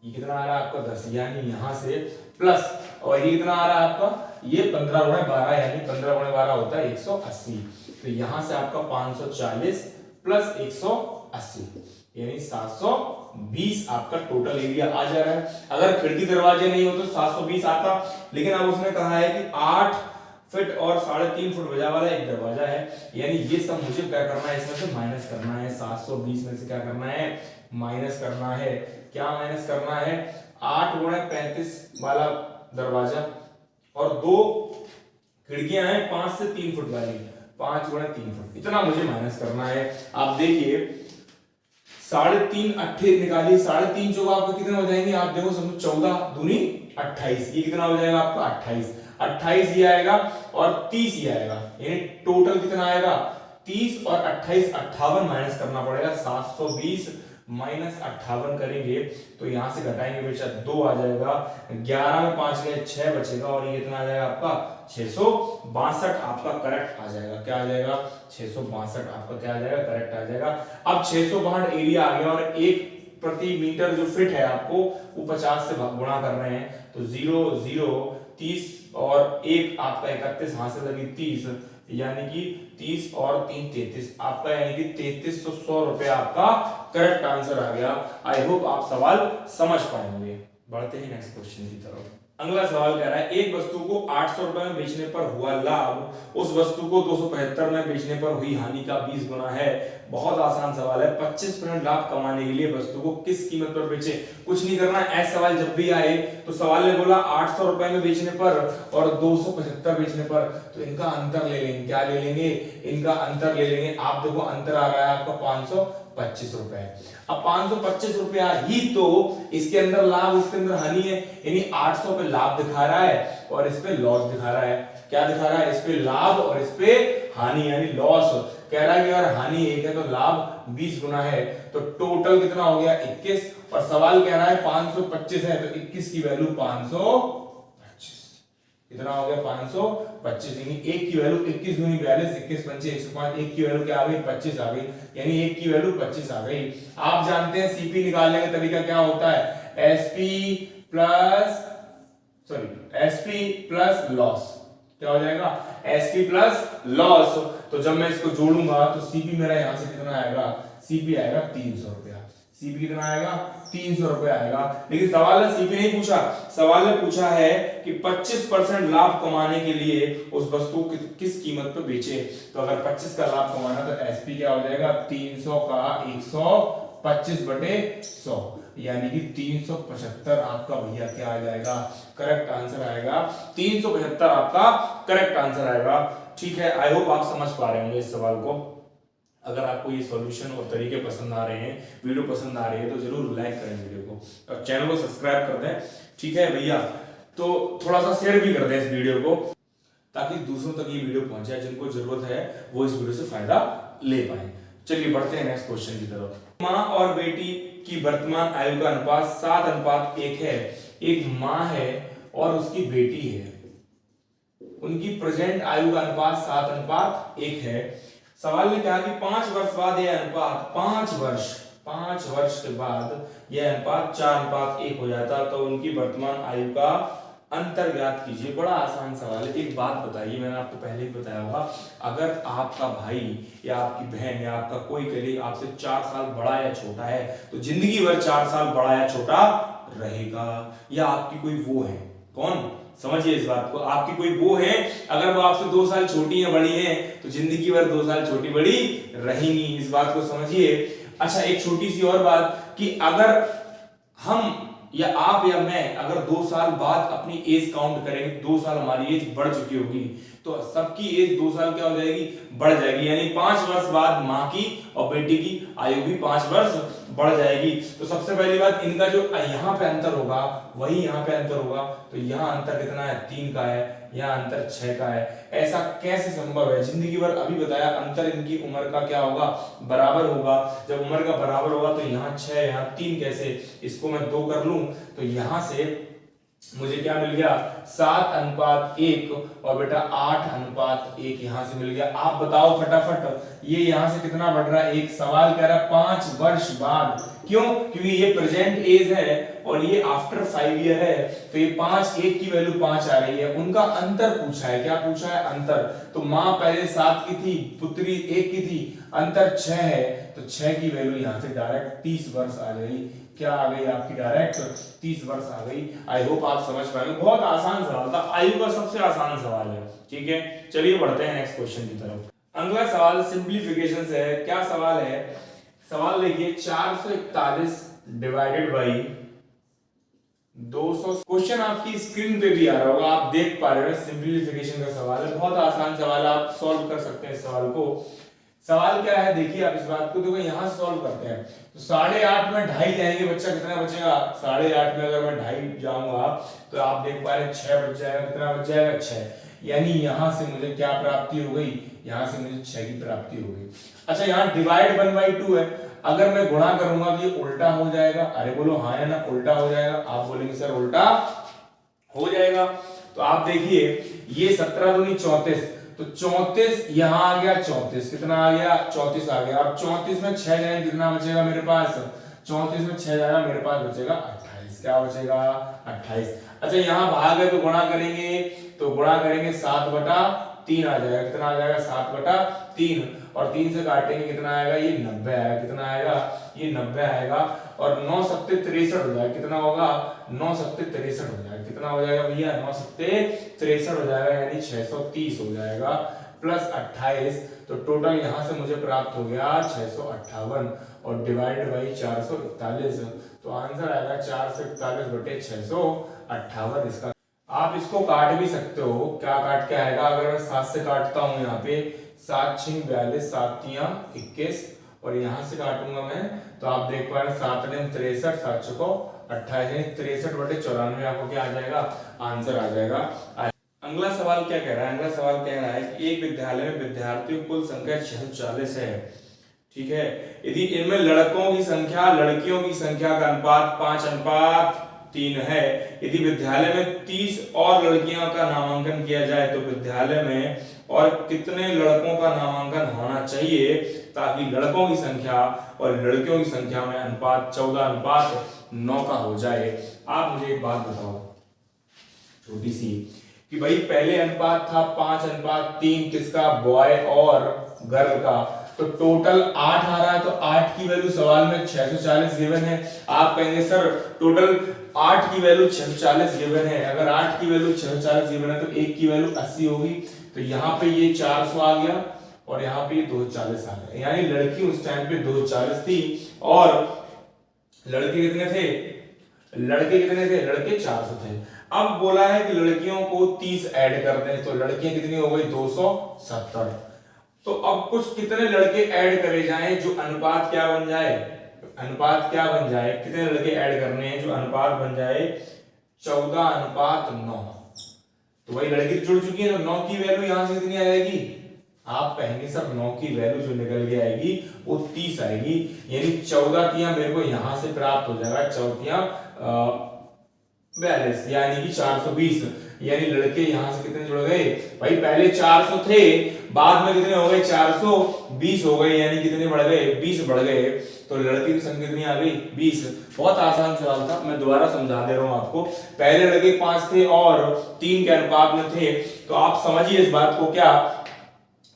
Speaker 1: ये कितना आ रहा है आपका 10, यानी यहां से प्लस और ये कितना आ रहा है आपका, ये 15 गुणे 12 यानी 15 गुणे 12 होता है 180। तो यहां से आपका 540 प्लस 180 यानी 720 आपका टोटल एरिया आ जा रहा है। अगर खिड़की दरवाजे नहीं हो तो 720 आता, लेकिन अब उसने कहा है कि 8 फीट और 3.5 फुट वजह वाला एक दरवाजा है, यानी ये सब मुझे क्या करना है, इसमें से माइनस करना है। 720 में से क्या करना है, माइनस करना है। क्या माइनस करना है, 8 गुणे 35 वाला दरवाजा और 2 खिड़कियां हैं 5 से 3 फुट वाली, 5 गुणे 3 फुट, इतना मुझे माइनस करना है। आप देखिए 3.5 अट्ठे निकालिए, 3.5 जो आपका कितने हो जाएंगे, आप देखो समझो 14 दूनी 28, ये कितना हो जाएगा आपका 28 ये आएगा और 30 ये आएगा, यानी टोटल कितना आएगा 30 और 28 58 माइनस करना पड़ेगा। 720 माइनस 58 करेंगे तो यहां से घटाएंगे बेटा 2 आ जाएगा, 11 में 5 गए 6 बचेगा और ये कितना आ जाएगा आपका 662 आपका करेक्ट आ जाएगा। क्या आ जाएगा 662 आपका क्या आ जाएगा, करेक्ट आ जाएगा। अब 662 एरिया आ गया और 1 प्रति मीटर जो फिट है आपको वो 50 से गुणा कर रहे हैं, तो 0 0 30 और 1 आपका 31 हासिल लगी 30, यानी कि 30 और 3 33 आपका, यानी कि 3300 रुपए आपका करेक्ट आंसर आ गया। आई होप आप सवाल समझ पाएंगे। बढ़ते हैं नेक्स्ट क्वेश्चन की तरफ। अगला सवाल कह रहा है एक वस्तु को 800 रुपए में बेचने पर हुआ लाभ उस वस्तु को 275 में बेचने पर हुई हानि का 20 गुना है। बहुत आसान सवाल है, 25% लाभ कमाने के लिए वस्तु को किस कीमत पर बेचे। कुछ नहीं करना, ऐसा सवाल जब भी आए तो सवाल ने बोला 800 रुपए में बेचने पर और 275 बेचने पर, तो इनका अंतर ले लेंगे। क्या ले लेंगे, इनका अंतर ले लेंगे। आप देखो अंतर आ रहा है आपका 525 रुपए। अब 525 रुपया ही तो इसके अंदर लाभ इसके अंदर हानि है, यानी 800 पे लाभ दिखा रहा है और इस पे लॉस दिखा रहा है। क्या दिखा रहा है, इस पे लाभ और इस पे हानि यानी लॉस। कह रहा है कि अगर हानि 1 है तो लाभ 20 गुना है, तो टोटल कितना हो गया 21। और सवाल कह रहा है 525 है तो 21 की वैल्यू 525 कितना हो गया 525, यानी 1 की वैल्यू 21 दूनी 42, 21 पंचे 105, 1 की वैल्यू क्या आ गई 25 आ गई, यानी 1 की वैल्यू 25 आ गई। आप जानते हैं सीपी निकालने का तरीका क्या होता है, एसपी प्लस लॉस। क्या हो जाएगा, एसपी प्लस लॉस। तो जब मैं इसको जोड़ूंगा तो सीपी मेरा यहां से कितना आएगा, सीपी आएगा 300 रुपया। सीपी कितना आएगा 300 रुपए आएगा। लेकिन सवाल ने सीपी नहीं पूछा, सवाल ने पूछा है कि 25% लाभ कमाने के लिए उस वस्तु को किस कीमत पर बेचे। तो अगर 25 का लाभ कमाना तो एसपी क्या हो जाएगा 300 का 125/100, यानी कि 375 आपका भैया क्या आ जाएगा, करेक्ट आंसर आएगा। 375 आपका करेक्ट आंसर आएगा। ठीक है, आई होप आप समझ पा रहे होंगे इस सवाल को। अगर आपको ये सॉल्यूशन और तरीके पसंद आ रहे हैं, वीडियो पसंद आ रही है तो जरूर लाइक करें वीडियो को और चैनल को सब्सक्राइब कर दें। ठीक है भैया, तो थोड़ा सा शेयर भी कर दें इस वीडियो को ताकि दूसरों तक ये वीडियो पहुंचे, जिनको जरूरत है वो इस वीडियो से फायदा ले पाए। चलिए बढ़ते हैं नेक्स्ट क्वेश्चन की तरफ। माँ और बेटी की वर्तमान आयु का अनुपात 7:1 है। एक माँ है और उसकी बेटी है, उनकी प्रेजेंट आयु का अनुपात 7:1 है। सवाल ने कहा कि 5 वर्ष बाद यह अनुपात 5 वर्ष के बाद यह अनुपात 4:1 हो जाता, तो उनकी वर्तमान आयु का अंतर ज्ञात कीजिए। बड़ा आसान सवाल है। एक बात बताइए, मैंने आपको पहले ही बताया होगा, अगर आपका भाई या आपकी बहन या आपका कोई कलीग आपसे 4 साल बड़ा या छोटा है तो जिंदगी भर 4 साल बड़ा या छोटा रहेगा। या आपकी कोई वो है, कौन, समझिए इस बात को, आपकी कोई वो है अगर वो आपसे 2 साल छोटी या बड़ी है तो जिंदगी भर 2 साल छोटी बड़ी रहेंगी। इस बात को समझिए। अच्छा, एक छोटी सी और बात कि अगर हम या आप या मैं अगर 2 साल बाद अपनी एज काउंट करेंगे, 2 साल हमारी एज बढ़ चुकी होगी, तो सबकी एज 2 साल क्या हो जाएगी, बढ़ जाएगी। यानी 5 वर्ष बाद माँ की और बेटी की आयु भी 5 वर्ष बढ़ जाएगी। तो सबसे पहली बात, इनका जो यहाँ पे अंतर होगा वही यहाँ पे अंतर होगा। तो यहाँ अंतर कितना है, 3 का है, यहाँ अंतर 6 का है। ऐसा कैसे संभव है? जिंदगी भर अभी बताया अंतर इनकी उम्र का क्या होगा, बराबर होगा। जब उम्र का बराबर होगा तो यहाँ 6 यहाँ 3 कैसे, इसको मैं 2 कर लूं तो यहाँ से मुझे क्या मिल गया, 7:1 और बेटा 8:1 यहां से मिल गया। आप बताओ फटाफट, ये यहां से कितना बढ़ रहा है, एक सवाल कह रहा है 5 वर्ष बाद। क्यों? क्योंकि ये प्रेजेंट एज है और ये आफ्टर 5 ईयर है, तो ये 5, 1 की वैल्यू 5 आ रही है। उनका अंतर पूछा है, क्या पूछा है, अंतर। तो माँ पहले 7 की थी, पुत्री 1 की थी, अंतर 6 है, तो 6 की वैल्यू यहां से डायरेक्ट 30 वर्ष आ गई। क्या आ गई आपकी, डायरेक्ट 30 वर्ष आ गई। आई होप आप समझ पाए। बहुत आसान सवाल था, आयु का सबसे आसान सवाल है। ठीक है, चलिए बढ़ते हैं नेक्स्ट क्वेश्चन की तरफ। अगला सवाल सिंप्लीफिकेशन से है। क्या सवाल है, सवाल देखिए 441 डिवाइडेड बाई 200। क्वेश्चन आपकी स्क्रीन पे भी आ रहा होगा, आप देख पा रहे हो। सिंप्लीफिकेशन का सवाल है, बहुत आसान सवाल है, आप सॉल्व कर सकते हैं इस सवाल को। सवाल क्या है देखिए, आप इस बात को देखो, यहां से सॉल्व करते हैं। तो 8.5 में 2.5 जाएंगे, बच्चा कितना बचेगा, 8.5 में अगर मैं 2.5 जाऊंगा तो आप देख पा रहे हैं 6 बच जाएगा। कितना बच जाएगा, 6। यानी यहां से मुझे क्या प्राप्ति हो गई, यहां से मुझे 6 की प्राप्ति हो गई। अच्छा, यहाँ डिवाइड 1/2 है, अगर मैं गुणा करूंगा तो ये उल्टा हो जाएगा। अरे बोलो हाँ या ना, उल्टा हो जाएगा। आप बोलेंगे सर उल्टा हो जाएगा। तो आप देखिए ये 17 दूनी 34, तो 34 यहां आ गया, 34 कितना आ गया, 34 आ गया। अब 34 में 6 जाए कितना बचेगा मेरे पास, 34 में 6 जाएगा मेरे पास बचेगा 28। क्या बचेगा, 28। अच्छा, यहाँ भाग है तो गुणा करेंगे, तो गुणा करेंगे 7/3 आ जाएगा। कितना आ जाएगा, 7/3। और 3 से काटेंगे कितना आएगा, ये 90 आएगा। कितना आएगा, ये 90 आएगा। और 9 सत्ते 63 हो जाएगा। कितना होगा, 9 सत्ते 63 हो जाएगा। कितना हो जाएगा भैया, 9 सत्ते 63 हो जाएगा, यानी 630 हो जाएगा प्लस 28। तो टोटल यहां से मुझे प्राप्त हो गया 658 और डिवाइडेड बाई 441। तो आंसर आएगा 441/658 इसका। आप इसको काट भी सकते हो, क्या काट के आएगा, अगर मैं 7 से काटता हूं यहाँ पे 7 6 42, 7 3 21 और यहां से काटूंगा मैं तो आप देख पा रहे हैं 7 9 63, 7 6 28, 63/94 आपको क्या आ जाएगा, आंसर आ जाएगा। अगला सवाल क्या कह रहा है, अगला सवाल कह रहा है कि एक विद्यालय में विद्यार्थियों की कुल संख्या 640 है। ठीक है, यदि इनमें लड़कों की संख्या लड़कियों की संख्या का अनुपात 5:3 है, यदि विद्यालय में 30 और लड़कियों का नामांकन किया जाए तो विद्यालय में और कितने लड़कों का नामांकन होना चाहिए ताकि लड़कों की संख्या और लड़कियों की संख्या में अनुपात 14:9 का हो जाए। आप मुझे एक बात बताओ छोटी सी, कि भाई पहले अनुपात था 5:3 किसका, बॉय और गर्ल का, तो टोटल 8 आ रहा है। तो 8 की वैल्यू सवाल में 640 गिवन है। आप कहेंगे सर टोटल 8 की वैल्यू 640 गिवन है, अगर 8 की वैल्यू 640 गिवन है तो 1 की वैल्यू 80 होगी। तो यहाँ पे ये 400 आ गया और यहाँ पे 240 आ गया, यानी लड़की उस टाइम पे 240 थी और लड़के कितने थे, लड़के 400 थे। अब बोला है कि लड़कियों को 30 ऐड कर दें, तो लड़कियां कितनी हो गई 270। तो अब कुछ कितने लड़के ऐड करे जाएं जो अनुपात क्या बन जाए, कितने लड़के ऐड करने हैं जो अनुपात बन जाए 14:9। तो वही लड़की जुड़ चुकी है, तो 9 की वैल्यू यहां से कितनी आ जाएगी, आप कहेंगे सर 9 की वैल्यू जो निकल के आएगी वो 30 आएगी, यानी 14 तिया मेरे को यहां से प्राप्त हो जाएगा 42, यानी कि 420। यानी लड़के यहां से कितने जुड़ गए भाई, पहले 400 थे, बाद में कितने हो गए 420 हो गए, यानी कितने बढ़ गए 20 बढ़ गए। तो लड़की की संख्या कितनी आ गई 20। बहुत आसान सवाल था, मैं दोबारा समझा दे रहा हूं आपको। पहले लड़के 5 थे और 3 के अनुपात में थे, तो आप समझिए इस बात को क्या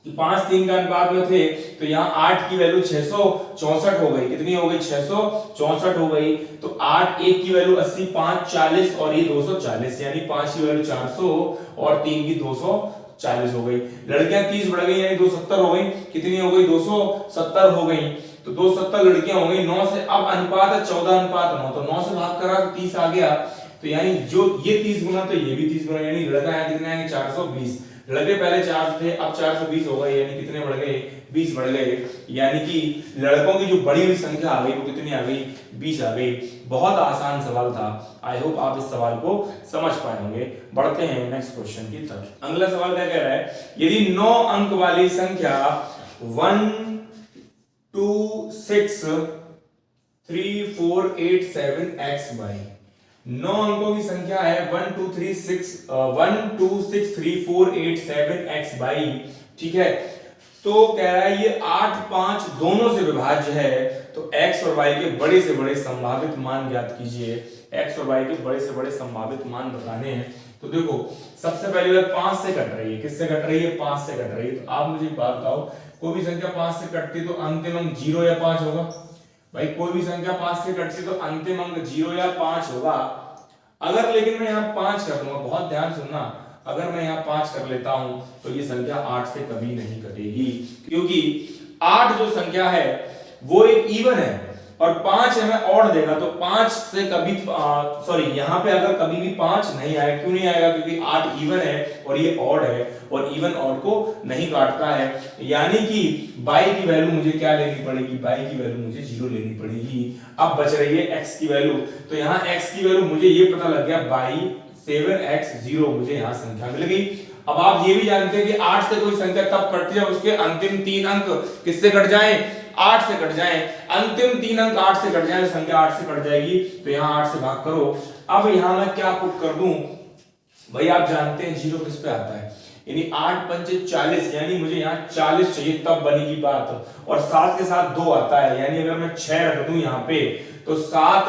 Speaker 1: कि 5 3 के अनुपात में थे, तो यहाँ 8 की वैल्यू 664 हो गई। कितनी हो गई 664 हो गई। तो 8 1 की वैल्यू 80, 5 40 और ये 240, यानी 5 की वैल्यू 400 और 3 की 240 हो गई। लड़कियां 30 बढ़ गई यानी 270 हो गई। कितनी हो गई 270 हो गई। तो 270 लड़कियां हो गई 9 से, अब अनुपात है 14:9, तो 9 से भाग करा तो 30 आ गया, तो यानी जो ये 30 गुना तो ये भी 30 गुना, यानी लड़का यहाँ कितने आएंगे 420, लड़के पहले 4 थे अब 420 हो गए, यानी कितने बढ़ गए 20 बढ़ गए, यानी कि लड़कों की जो बड़ी हुई संख्या आ गई वो कितनी आ गई 20 आ गई। बहुत आसान सवाल था, आई होप आप इस सवाल को समझ पाए होंगे। बढ़ते हैं नेक्स्ट क्वेश्चन की तरफ। अगला सवाल क्या कह रहा है, यदि 9 अंक वाली संख्या 1 2 6 3 4 8 7 x y, 9 अंकों की संख्या है 1 2 3 4 8 7 x y, ठीक है। तो कह रहा है ये 8 5 दोनों से विभाज्य है, तो x और y के बड़े से बड़े संभावित मान ज्ञात कीजिए। x और y के बड़े से बड़े संभावित मान बताने हैं। तो देखो सबसे पहली बात 5 से कट रही है, किससे कट रही है 5 से कट रही है। तो आप मुझे एक बात बताओ, कोई भी संख्या 5 से कटती तो अंतिम अंक 0 या 5 होगा। भाई कोई भी संख्या 5 से कटती तो अंतिम अंक 0 या 5 होगा। अगर लेकिन मैं यहाँ 5 कर दूंगा, बहुत ध्यान सुनना, अगर मैं यहाँ 5 कर लेता हूं तो ये संख्या 8 से कभी नहीं कटेगी, क्योंकि 8 जो संख्या है वो एक इवन है और 5 हमें ऑड देगा, तो 5 से कभी सॉरी यहाँ पे अगर कभी भी 5 नहीं आएगा, क्यों नहीं आएगा, क्योंकि 8 इवन है और ये ऑड है और इवन ऑड को नहीं काटता है, यानी कि बाई की वैल्यू मुझे क्या लेनी पड़ेगी, बाई की वैल्यू मुझे 0 लेनी पड़ेगी। अब बच रही है x की वैल्यू, तो यहाँ x की वैल्यू मुझे ये पता लग गया बाई 7x 0 मुझे यहाँ संख्या मिल गई। अब आप ये भी जानते हैं कि 8 से कोई संख्या तब कटती है उसके अंतिम 3 अंक किससे कट जाएं, 8 से कट जाएं, अंतिम 3 अंक 8 से कट जाएं, तो संख्या 8 से कट जाएगी, तो यहाँ 8 से भाग करो। अब यहाँ मैं क्या पुट कर दूं, भाई आप जानते हैं 0 किस पे आता है, यानी 8 पंचे 40, यानी मुझे यहाँ 40 चाहिए तब बनेगी बात, और 7 के साथ 2 आता है, यानी अगर मैं 6 रख दूं यहाँ पे तो 7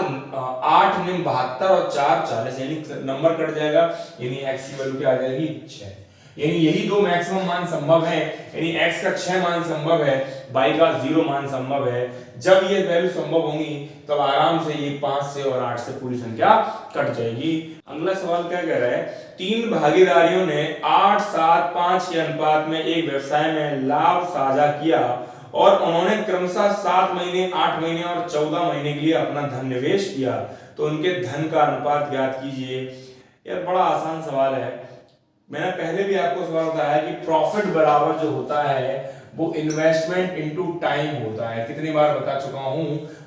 Speaker 1: 8 9 72 और 4 40, यानी नंबर कट जाएगा, यानी x की वैल्यू क्या आ जाएगी 6, यानी यही दो मैक्सिमम मान संभव है, यानी x का 6 मान संभव है, y का 0 मान संभव है। जब ये वैल्यू संभव होंगी तब आराम से ये 5 से और 8 से पूरी संख्या कट जाएगी। अगला सवाल क्या कह रहा है, 3 भागीदारियों ने 8 7 5 के अनुपात में एक व्यवसाय में लाभ साझा किया और उन्होंने क्रमशः 7 महीने 8 महीने और 14 महीने के लिए अपना धन निवेश किया, तो उनके धन का अनुपात ज्ञात कीजिए। यार बड़ा आसान सवाल है, मैंने पहले भी आपको सवाल बताया कि प्रॉफिट बराबर जो होता है वो इन्वेस्टमेंट इनटू टाइम होता है। कितनी बार बता चुका हूं,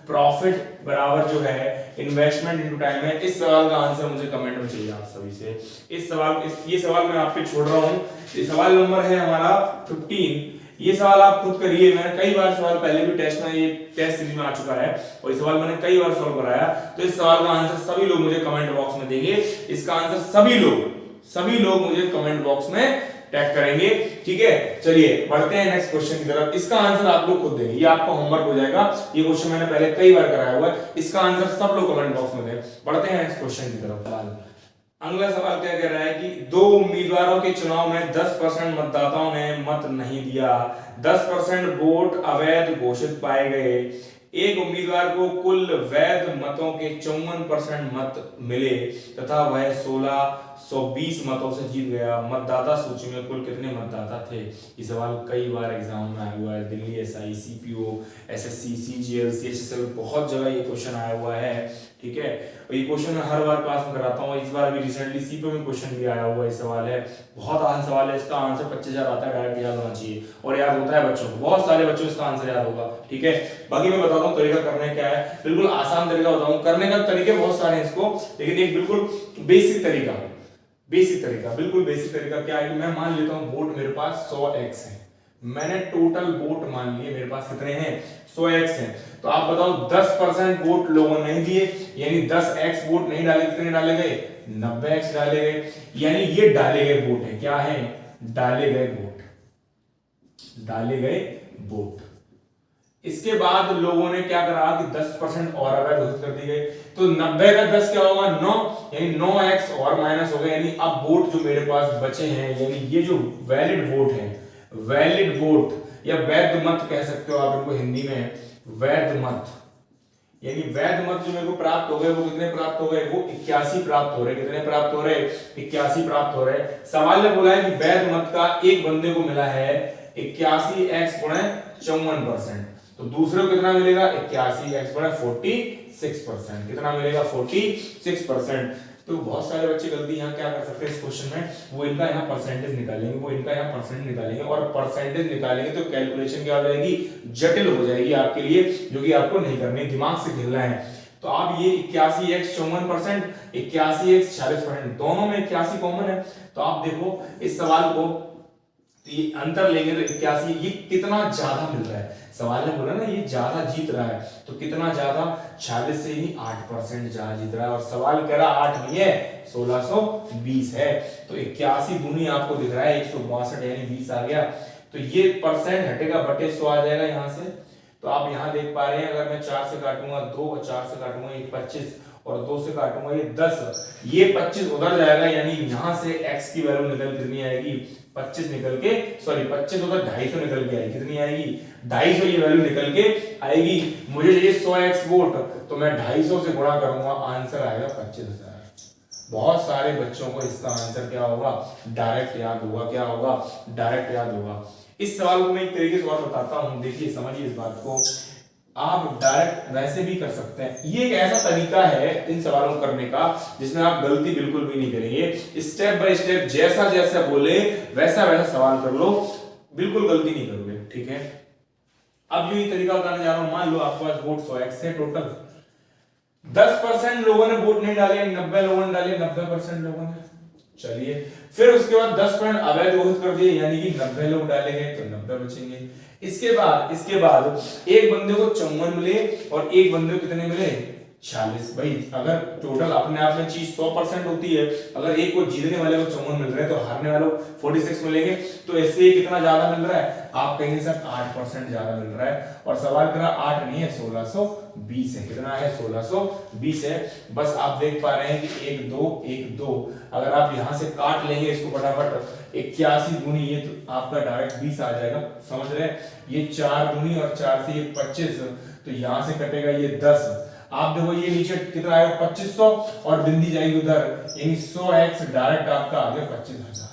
Speaker 1: प्रॉफिट बराबर जो है इन्वेस्टमेंट इनटू टाइम है। इस सवाल का आंसर मुझे कमेंट में चाहिए आप सभी से। ये सवाल मैं आप पे छोड़ रहा हूं। ये सवाल नंबर है हमारा 15। ये सवाल आप खुद करिए, मैंने कई बार सवाल पहले भी टेस्ट में, ये टेस्ट सीरीज में आ चुका है और ये सवाल मैंने कई बार सॉल्व कराया। तो इस सवाल का आंसर सभी लोग मुझे कमेंट बॉक्स में देंगे। इसका आंसर सभी लोग मुझे कमेंट बॉक्स में टैग करेंगे, ठीक है। चलिए बढ़ते हैं नेक्स्ट क्वेश्चन की तरफ। इसका आंसर आप लोग खुद देंगे, ये आपका होमवर्क हो जाएगा। ये क्वेश्चन मैंने पहले कई बार कराया हुआ है, इसका आंसर सब लोग कमेंट बॉक्स में दें। बढ़ते हैं नेक्स्ट क्वेश्चन की तरफ। अगला सवाल क्या कह रहा है कि 2 उम्मीदवारों के चुनाव में 10% मतदाताओं ने मत नहीं दिया, 10% वोट अवैध घोषित पाए गए। एक उम्मीदवार को कुल वैध मतों के 54% मत मिले तथा वह 1620 मतों से जीत गया। मतदाता सूची में कुल कितने मतदाता थे? ये सवाल कई बार एग्जाम में आया हुआ है, Delhi SI, CPO, SSC, CGL, CHSL, बहुत जगह ये क्वेश्चन आया हुआ है, ठीक है। और ये क्वेश्चन मैं हर बार क्लास में कराता हूँ। इस बार भी रिसेंटली सीपीओ में क्वेश्चन भी आया हुआ है। सवाल है बहुत आसान सवाल है, इसका आंसर 25,000 आता है, डायरेक्ट याद होना चाहिए और याद होता है बच्चों को, बहुत सारे बच्चों इसका आंसर याद होगा, ठीक है। बाकी मैं बताता हूँ तरीका करने क्या है, बिल्कुल आसान तरीका बताऊँ। करने का तरीके बहुत सारे हैं इसको, लेकिन एक बिल्कुल बेसिक तरीका बिल्कुल बेसिक तरीका क्या है कि मैं मान लेता हूँ वोट मेरे पास 100x है, मैंने टोटल वोट मान लिए मेरे पास कितने हैं 100x हैं। तो आप बताओ 10% वोट लोगों ने नहीं दिए, यानी 10x वोट नहीं डाले, कितने डाले गए 90x डाले गए, यानी ये डाले गए वोट है, क्या है डाले गए वोट। इसके बाद लोगों ने क्या करा कि 10% और अवैध घोषित कर दी गई, तो 90 का 10 क्या होगा 9, यानी 9x और माइनस हो गया, यानी अब वोट जो मेरे पास बचे हैं, यानी ये जो वैलिड वोट है, वैलिड वोट या वैध मत कह सकते हो आप इनको हिंदी में, वैध मत, यानी वैध मत जो मेरे को प्राप्त हो गए वो कितने प्राप्त हो गए, वो 81 प्राप्त हो रहे। कितने प्राप्त हो रहे 81 प्राप्त हो रहे। सवाल ने बोला है कि वैध मत का एक बंदे को मिला है 81x गुणे 54%। तो दूसरे को कितना मिलेगा 81x बड़ा 46%, कितना मिलेगा 46%। तो बहुत सारे बच्चे गलती यहाँ क्या कर सकते हैं इस क्वेश्चन में, वो इनका यहाँ परसेंटेज निकालेंगे, वो इनका यहाँ परसेंट निकालेंगे, और परसेंटेज निकालेंगे तो कैलकुलेशन क्या हो जाएगी, जटिल हो जाएगी आपके लिए, जो कि आपको नहीं करनी, दिमाग से खेलना है। तो आप ये 81x 54%, 81x 46%, दोनों में 81 कॉमन है। तो आप देखो इस सवाल को, तो ये अंतर लेंगे तो 81, ये कितना ज्यादा मिल रहा है, सवाल ने बोला ना ये ज्यादा जीत रहा है, तो कितना ज्यादा, 46 से ही 8% ज्यादा जीत रहा है, और सवाल कह रहा 8 नहीं है 1620 है। तो 81 दूनी आपको दिख रहा है 162 यानी 20 आ गया। तो ये परसेंट हटेगा बटे 100 आ जाएगा यहाँ से। तो आप यहाँ देख पा रहे हैं, अगर मैं 4 से काटूंगा 2 और 4 से काटूंगा ये 25 और 2 से काटूंगा ये 10, ये 25 उधर जाएगा, यानी यहाँ से x की वैल्यू निकल कितनी आएगी, 25 निकल के, सॉरी 25 उधर 250 निकल के आएगी, कितनी आएगी 250 ये वैल्यू निकल के आएगी। मुझे चाहिए 100x वोट, तो मैं 250 से गुणा करूंगा, आंसर आएगा 25,000। बहुत सारे बच्चों को इसका आंसर क्या होगा, डायरेक्ट याद होगा, क्या होगा, डायरेक्ट याद होगा। इस सवाल को मैं एक तरीके से और बताता हूं, देखिए समझिए इस बात को, आप डायरेक्ट वैसे भी कर सकते हैं। ये एक ऐसा तरीका है इन सवालों करने का जिसमें आप गलती बिल्कुल भी नहीं करेंगे, स्टेप बाय स्टेप जैसा जैसा बोले वैसा वैसा सवाल कर लो, बिल्कुल गलती नहीं करोगे, ठीक है। अब जो ये तरीका बताने जा रहा हूं, मान लो आपके पास वोट 100x है टोटल, 10% लोगों ने वोट नहीं डाले, 90 लोगों ने डाले, 90% लोगों ने, चलिए फिर उसके बाद 10% अवैध घोषित कर दिए, यानी कि 90 लोग डालेंगे तो 90 बचेंगे। इसके बाद एक बंदे को 54 मिले और एक बंदे को कितने मिले, 46। भाई अगर टोटल अपने आप में चीज 100% होती है, अगर एक को जीतने वाले को 54 मिल रहे हैं तो हारने वालों को 46 मिलेंगे, तो इससे कितना ज्यादा मिल रहा है, आप कहेंगे सर 8% ज्यादा मिल रहा है, और सवाल करा 8 नहीं है 1620 है, कितना है 1620 है। बस आप देख पा रहे हैं कि 1 2 1 2, अगर आप यहां से काट लेंगे इसको फटाफट, 81 दूनी ये तो आपका डायरेक्ट 20 आ जाएगा, समझ रहे हैं, ये 4 दूनी और 4 से ये 25, तो यहां से कटेगा ये 10, आप देखो ये नीचे कितना आएगा 2500 और बिंदी जाएगी उधर, यानी 100x डायरेक्ट आपका आ गया 25,000।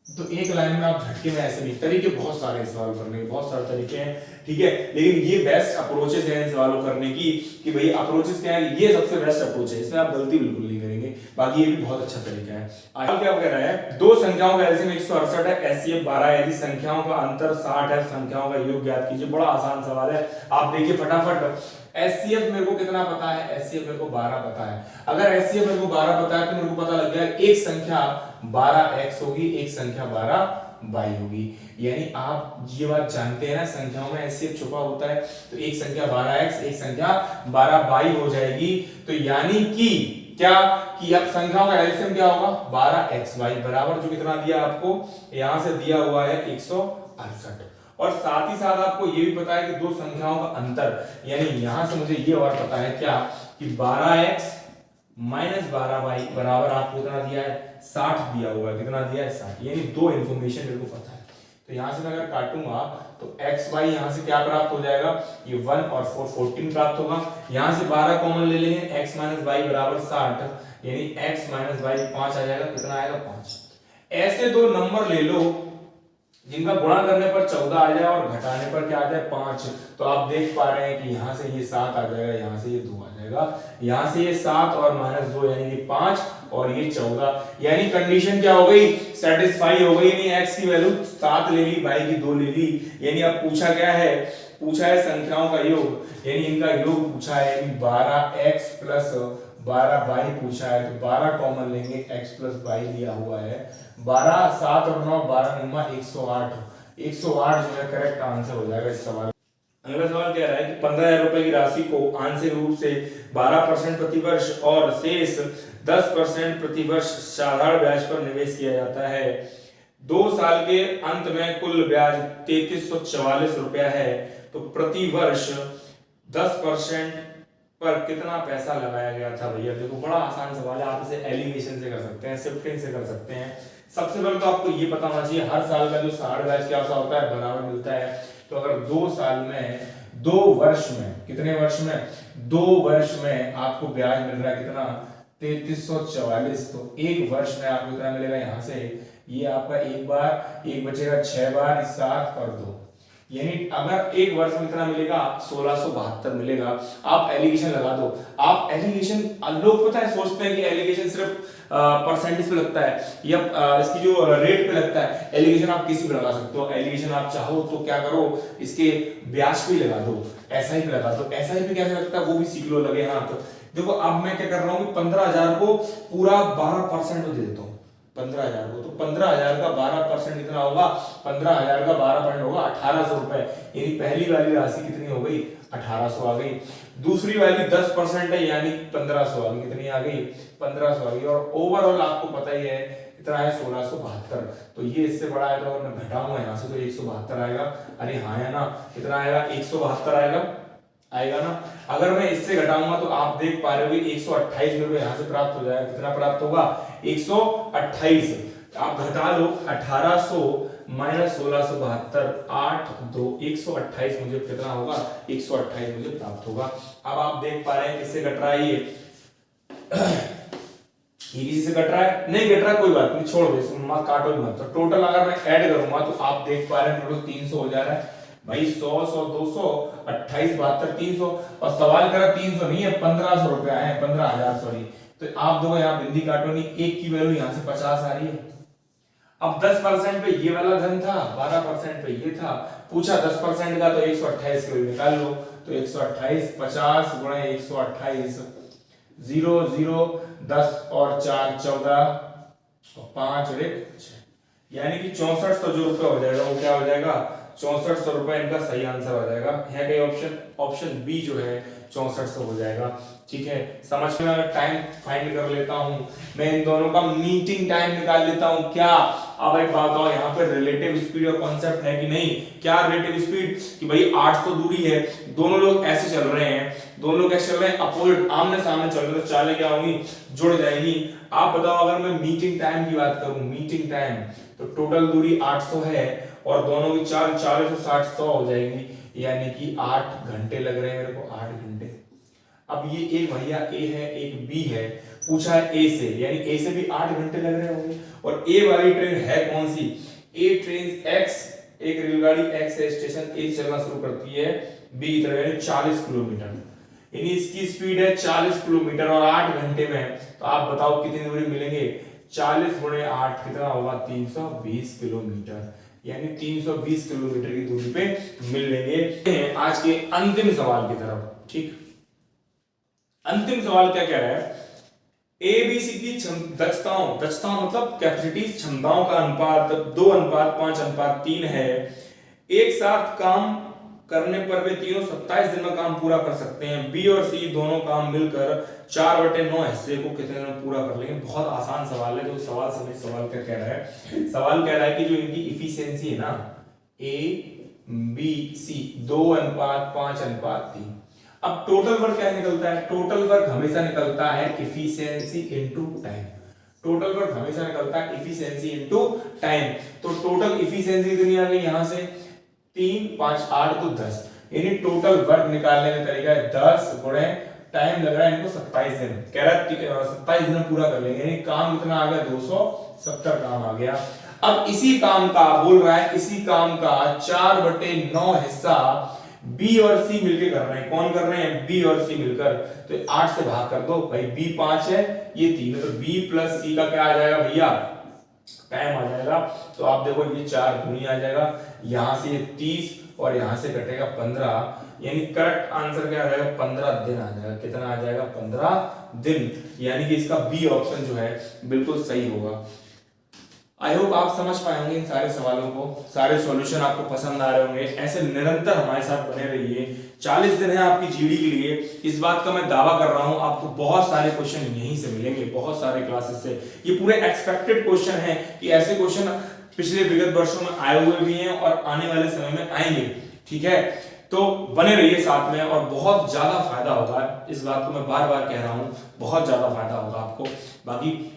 Speaker 1: तो एक लाइन में आप झटके में ऐसे नहीं, तरीके बहुत सारे सवाल करने के, बहुत सारे तरीके हैं, ठीक है, लेकिन ये बेस्ट अप्रोचेस है इन सवालों करने की, कि भाई अप्रोचेस क्या है, ये सबसे बेस्ट अप्रोच है, इसमें आप गलती बिल्कुल नहीं करेंगे, बाकी ये भी बहुत अच्छा तरीका है। आगे क्या कह रहा है, दो संख्याओं का एलसीएम 168 है, एचसीएफ 12, यदि संख्याओं का अंतर 60 है, संख्याओं का योग ज्ञात कीजिए। बड़ा आसान सवाल है, आप देखिए फटाफट। एचसीएफ मेरे को कितना पता है, एचसीएफ मेरे को 12 पता है, अगर एचसीएफ मेरे को 12 पता है तो मेरे को पता लग गया एक संख्या 12x होगी, एक संख्या 12y होगी, यानी आप ये बात जानते हैं ना, संख्याओं में एचसीएफ छुपा होता है, तो एक संख्या 12x एक संख्या 12y हो जाएगी। तो यानी कि क्या कि अब संख्याओं का एलसीएम क्या होगा 12xy बराबर, जो कितना दिया आपको यहां से दिया हुआ है 168, और साथ ही साथ आपको ये भी पता है कि दो संख्याओं का अंतर, यानी यहां से मुझे ये और पता है क्या कि 12x माइनस 12y बराबर आपको कितना दिया है 60 दिया हुआ है, कितना दिया है 60, यानी दो इंफॉर्मेशन मेरे को पता है। तो यहां से मैं अगर काटूंगा तो xy यहां से क्या प्राप्त हो जाएगा, ये 1 और 4 14 प्राप्त होगा, यहां से 12 कॉमन ले लेंगे, x माइनस y बराबर 60, यानी x माइनस y 5 आ जाएगा, कितना आएगा 5। ऐसे दो नंबर ले लो जिनका गुणा करने पर 14 आ जाए और घटाने पर क्या आ जाए 5, तो आप देख पा रहे हैं कि यहां से ये 7 आ जाएगा, यहां से ये 2 आ जाएगा, यहां से ये 7 और माइनस 2 यानी कि 5 और ये 14, यानी कंडीशन क्या हो गई सेटिस्फाई हो गई, यानी x की वैल्यू 7 ले ली, y की 2 ले ली, यानी अब पूछा क्या है, पूछा है संख्याओं का योग, यानी इनका योग पूछा है, यानी 12x प्लस 12y पूछा है, तो 12 कॉमन लेंगे, x प्लस y दिया हुआ है, 12 7 और 9 12 9 108, 108 जो है करेक्ट आंसर हो जाएगा इस सवाल। अगला सवाल कह रहा है कि 15,000 रुपए की राशि को आंशिक रूप से 12% प्रतिवर्ष और शेष 10% प्रतिवर्ष साधारण ब्याज पर निवेश किया जाता है। 2 साल के अंत में कुल ब्याज 3344 रुपया है, तो प्रति वर्ष 10% पर कितना पैसा लगाया गया था। भैया देखो बड़ा आसान सवाल है, आप इसे एलिगेशन से कर सकते हैं, शिफ्टिंग से कर सकते हैं। सबसे पहले तो आपको ये पता होना चाहिए हर साल का जो साधारण ब्याज क्या होता है बराबर मिलता है, तो अगर 2 साल में 2 वर्ष में कितने वर्ष में 2 वर्ष में आपको ब्याज मिल रहा है कितना 3344, तो एक वर्ष में आपको कितना मिलेगा, यहाँ से ये आपका एक बार एक बचेगा 6 बार 7 और 2, यानी अगर एक वर्ष में कितना मिलेगा 1672 मिलेगा। आप एलिगेशन लगा दो। आप एलिगेशन, लोग पता है सोचते हैं कि एलिगेशन सिर्फ परसेंटेज पे लगता है या इसकी जो रेट पे लगता है। एलिगेशन आप किसी पे लगा सकते हो। एलिगेशन आप चाहो तो क्या करो, इसके ब्याज पे लगा दो, एसआई पे लगा दो। एसआई पे कैसे लगता है वो भी सीख लो, लगे हाथ। देखो अब मैं क्या कर रहा हूँ कि 15,000 को पूरा 12% दे देता हूँ। 15,000 को, तो 15,000 का 12% कितना होगा, 15,000 का 12% होगा 1,800 रुपए। यानी पहली वाली राशि कितनी हो गई, 1,800 आ गई। दूसरी वाली 10% है यानी 1,500 आ गई। कितनी आ गई, 1,500 आ गई। और ओवरऑल आपको पता ही है कितना है, 1672। तो ये इससे बड़ा है तो अगर मैं घटाऊंगा यहाँ से तो 172 आएगा। अरे हाँ या ना, कितना आएगा, 172 आएगा ना। अगर मैं इससे घटाऊंगा तो आप देख पा रहे हो 128 रुपए यहाँ से प्राप्त हो जाएगा। कितना प्राप्त होगा, 128। आप घटा लो 1,800 माइनस 1672, 8 2 128 मुझे कितना होगा, 128 मुझे प्राप्त होगा। अब आप देख पा रहे हैं किससे घट रहा है ये किसी से घट रहा है, नहीं घट रहा कोई बात नहीं, छोड़ दो इसको, काटो ही मत। तो टोटल अगर मैं ऐड करूंगा तो आप देख पा रहे हैं टोटल 300 हो जा रहा है भाई। 100 100 200 28 72 300। और सवाल करा 300 नहीं है, 1,500 रुपए आए, 15,000 सॉरी। तो आप देखो यहाँ बिंदी काटो नहीं, एक की वैल्यू यहाँ से 50 आ रही है। अब 10% पे ये वाला धन था, 12% पे ये था। पूछा 10% का तो 128 के निकाल लो। तो 128 50 गुणे 128, 0 0 10 और 4 14 और 5 और 1 6, यानी कि 6400 जो रुपए हो जाएगा वो क्या हो जाएगा, 6400 रुपए इनका सही आंसर हो जाएगा। है कई ऑप्शन बी जो है 6400 हो जाएगा। ठीक है, समझ में। अगर टाइम फाइंड कर लेता हूं मैं, इन दोनों का मीटिंग टाइम निकाल लेता हूं क्या। अब एक बात और, यहाँ पे रिलेटिव स्पीड का कॉन्सेप्ट है कि नहीं। क्या रिलेटिव स्पीड, कि भाई 800 दूरी है, दोनों लोग ऐसे चल रहे हैं, दोनों लोग कैसे चल रहे हैं, अपोजिट आमने सामने चल रहे हैं, तो चालें क्या होंगी, जुड़ जाएंगी। आप बताओ अगर मैं मीटिंग टाइम की बात करूं, मीटिंग टाइम, तो टोटल दूरी 800 है और दोनों की 460 100 हो जाएगी, यानी कि 8 घंटे लग रहे हैं मेरे को, 8 घंटे। अब ये एक भैया ए है एक बी है, पूछा है ए से, यानी ए से भी 8 घंटे लग रहे होंगे। और ए वाली ट्रेन है कौन सी, ए ट्रेन एक्स, एक रेलगाड़ी एक्स है, स्टेशन ए चलना शुरू करती है बी की तरफ, यानी 40 किलोमीटर, यानी इसकी स्पीड है 40 किलोमीटर और 8 घंटे में है। तो आप बताओ कितनी दूरी मिलेंगे, 40 गुणे 8 कितना होगा, 320 किलोमीटर, यानी 320 किलोमीटर की दूरी पे मिल लेंगे। आज के अंतिम सवाल की तरफ। ठीक, अंतिम सवाल क्या कह रहा है, एबीसी की दक्षताओं मतलब कैपेसिटी, क्षमताओं का अनुपात 2:5:3 है। एक साथ काम करने पर वे तीनों 27 दिन में काम पूरा कर सकते हैं। बी और सी दोनों काम मिलकर 4/9 हिस्से को कितने दिन में पूरा कर लेंगे। बहुत आसान सवाल है, तो सवाल समझ, सवाल क्या कह रहा है, सवाल कह रहा है कि जो इनकी इफिशियंसी है ना, ए बी सी 2:5:3। अब टोटल वर्क क्या निकलता है, टोटल वर्क हमेशा निकलता है efficiency into time. Total work हमेशा निकलता है इफिशियंसी इनटू टाइम। तो टोटल इफिशियंसी कितनी आ गई यहां से, 3 5 8 तो 10, यानी टोटल वर्क निकालने का तरीका है 10 गुणे टाइम लग रहा है इनको 27 दिन, कह रहा है 27 दिन में पूरा कर लेंगे, यानी काम कितना आ गया, 270 काम आ गया। अब इसी काम का बोल रहा है, इसी काम का 4/9 हिस्सा बी और सी मिलकर कर रहे हैं। कौन कर रहे हैं, बी और सी मिलकर। तो 8 से भाग कर दो भाई, बी 5 है ये 3 है, तो बी प्लस सी का क्या आ जाएगा भैया, टाइम आ जाएगा। तो आप देखो ये 4 दूनी आ जाएगा, यहां से ये 30 और यहां से कटेगा 15, यानी करेक्ट आंसर क्या आ जाएगा, 15 दिन आ जाएगा। कितना आ जाएगा, 15 दिन, यानी कि इसका बी ऑप्शन जो है बिल्कुल सही होगा। आई होप आप समझ पाए होंगे इन सारे सवालों को, सारे सॉल्यूशन आपको पसंद आ रहे होंगे। ऐसे निरंतर हमारे साथ बने रहिए। 40 दिन है आपकी जीडी के लिए, इस बात का मैं दावा कर रहा हूं, आपको बहुत सारे क्वेश्चन यहीं से मिलेंगे, बहुत सारे क्लासेस से। ये पूरे एक्सपेक्टेड क्वेश्चन है कि ऐसे क्वेश्चन पिछले विगत वर्षों में आए हुए भी हैं और आने वाले समय में आएंगे। ठीक है, तो बने रहिए साथ में और बहुत ज्यादा फायदा होगा। इस बात को मैं बार बार कह रहा हूं, बहुत ज्यादा फायदा होगा आपको। बाकी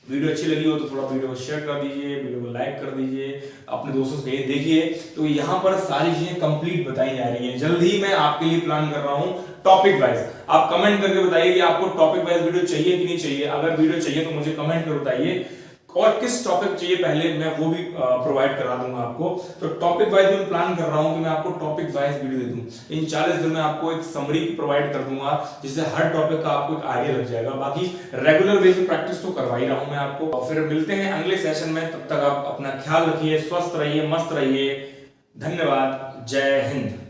Speaker 1: वीडियो अच्छी लगी हो तो थोड़ा वीडियो को शेयर कर दीजिए, वीडियो को लाइक कर दीजिए, अपने दोस्तों से देखिए। तो यहाँ पर सारी चीजें कंप्लीट बताई जा रही है। जल्द ही मैं आपके लिए प्लान कर रहा हूँ टॉपिक वाइज। आप कमेंट करके बताइए कि आपको टॉपिक वाइज वीडियो चाहिए कि नहीं चाहिए। अगर वीडियो चाहिए तो मुझे कमेंट कर बताइए, और किस टॉपिक चाहिए पहले मैं वो भी प्रोवाइड करा दूंगा आपको। तो टॉपिक वाइज मैं प्लान कर रहा हूं कि मैं आपको टॉपिक वाइज वीडियो दे दूं। इन 40 दिन में आपको एक समरी प्रोवाइड कर दूंगा जिससे हर टॉपिक का आपको एक आइडिया लग जाएगा। बाकी रेगुलर बेस पे प्रैक्टिस तो करवा ही रहा हूं मैं आपको। और फिर मिलते हैं अगले सेशन में, तब तक आप अपना ख्याल रखिए, स्वस्थ रहिए, मस्त रहिए। धन्यवाद। जय हिंद।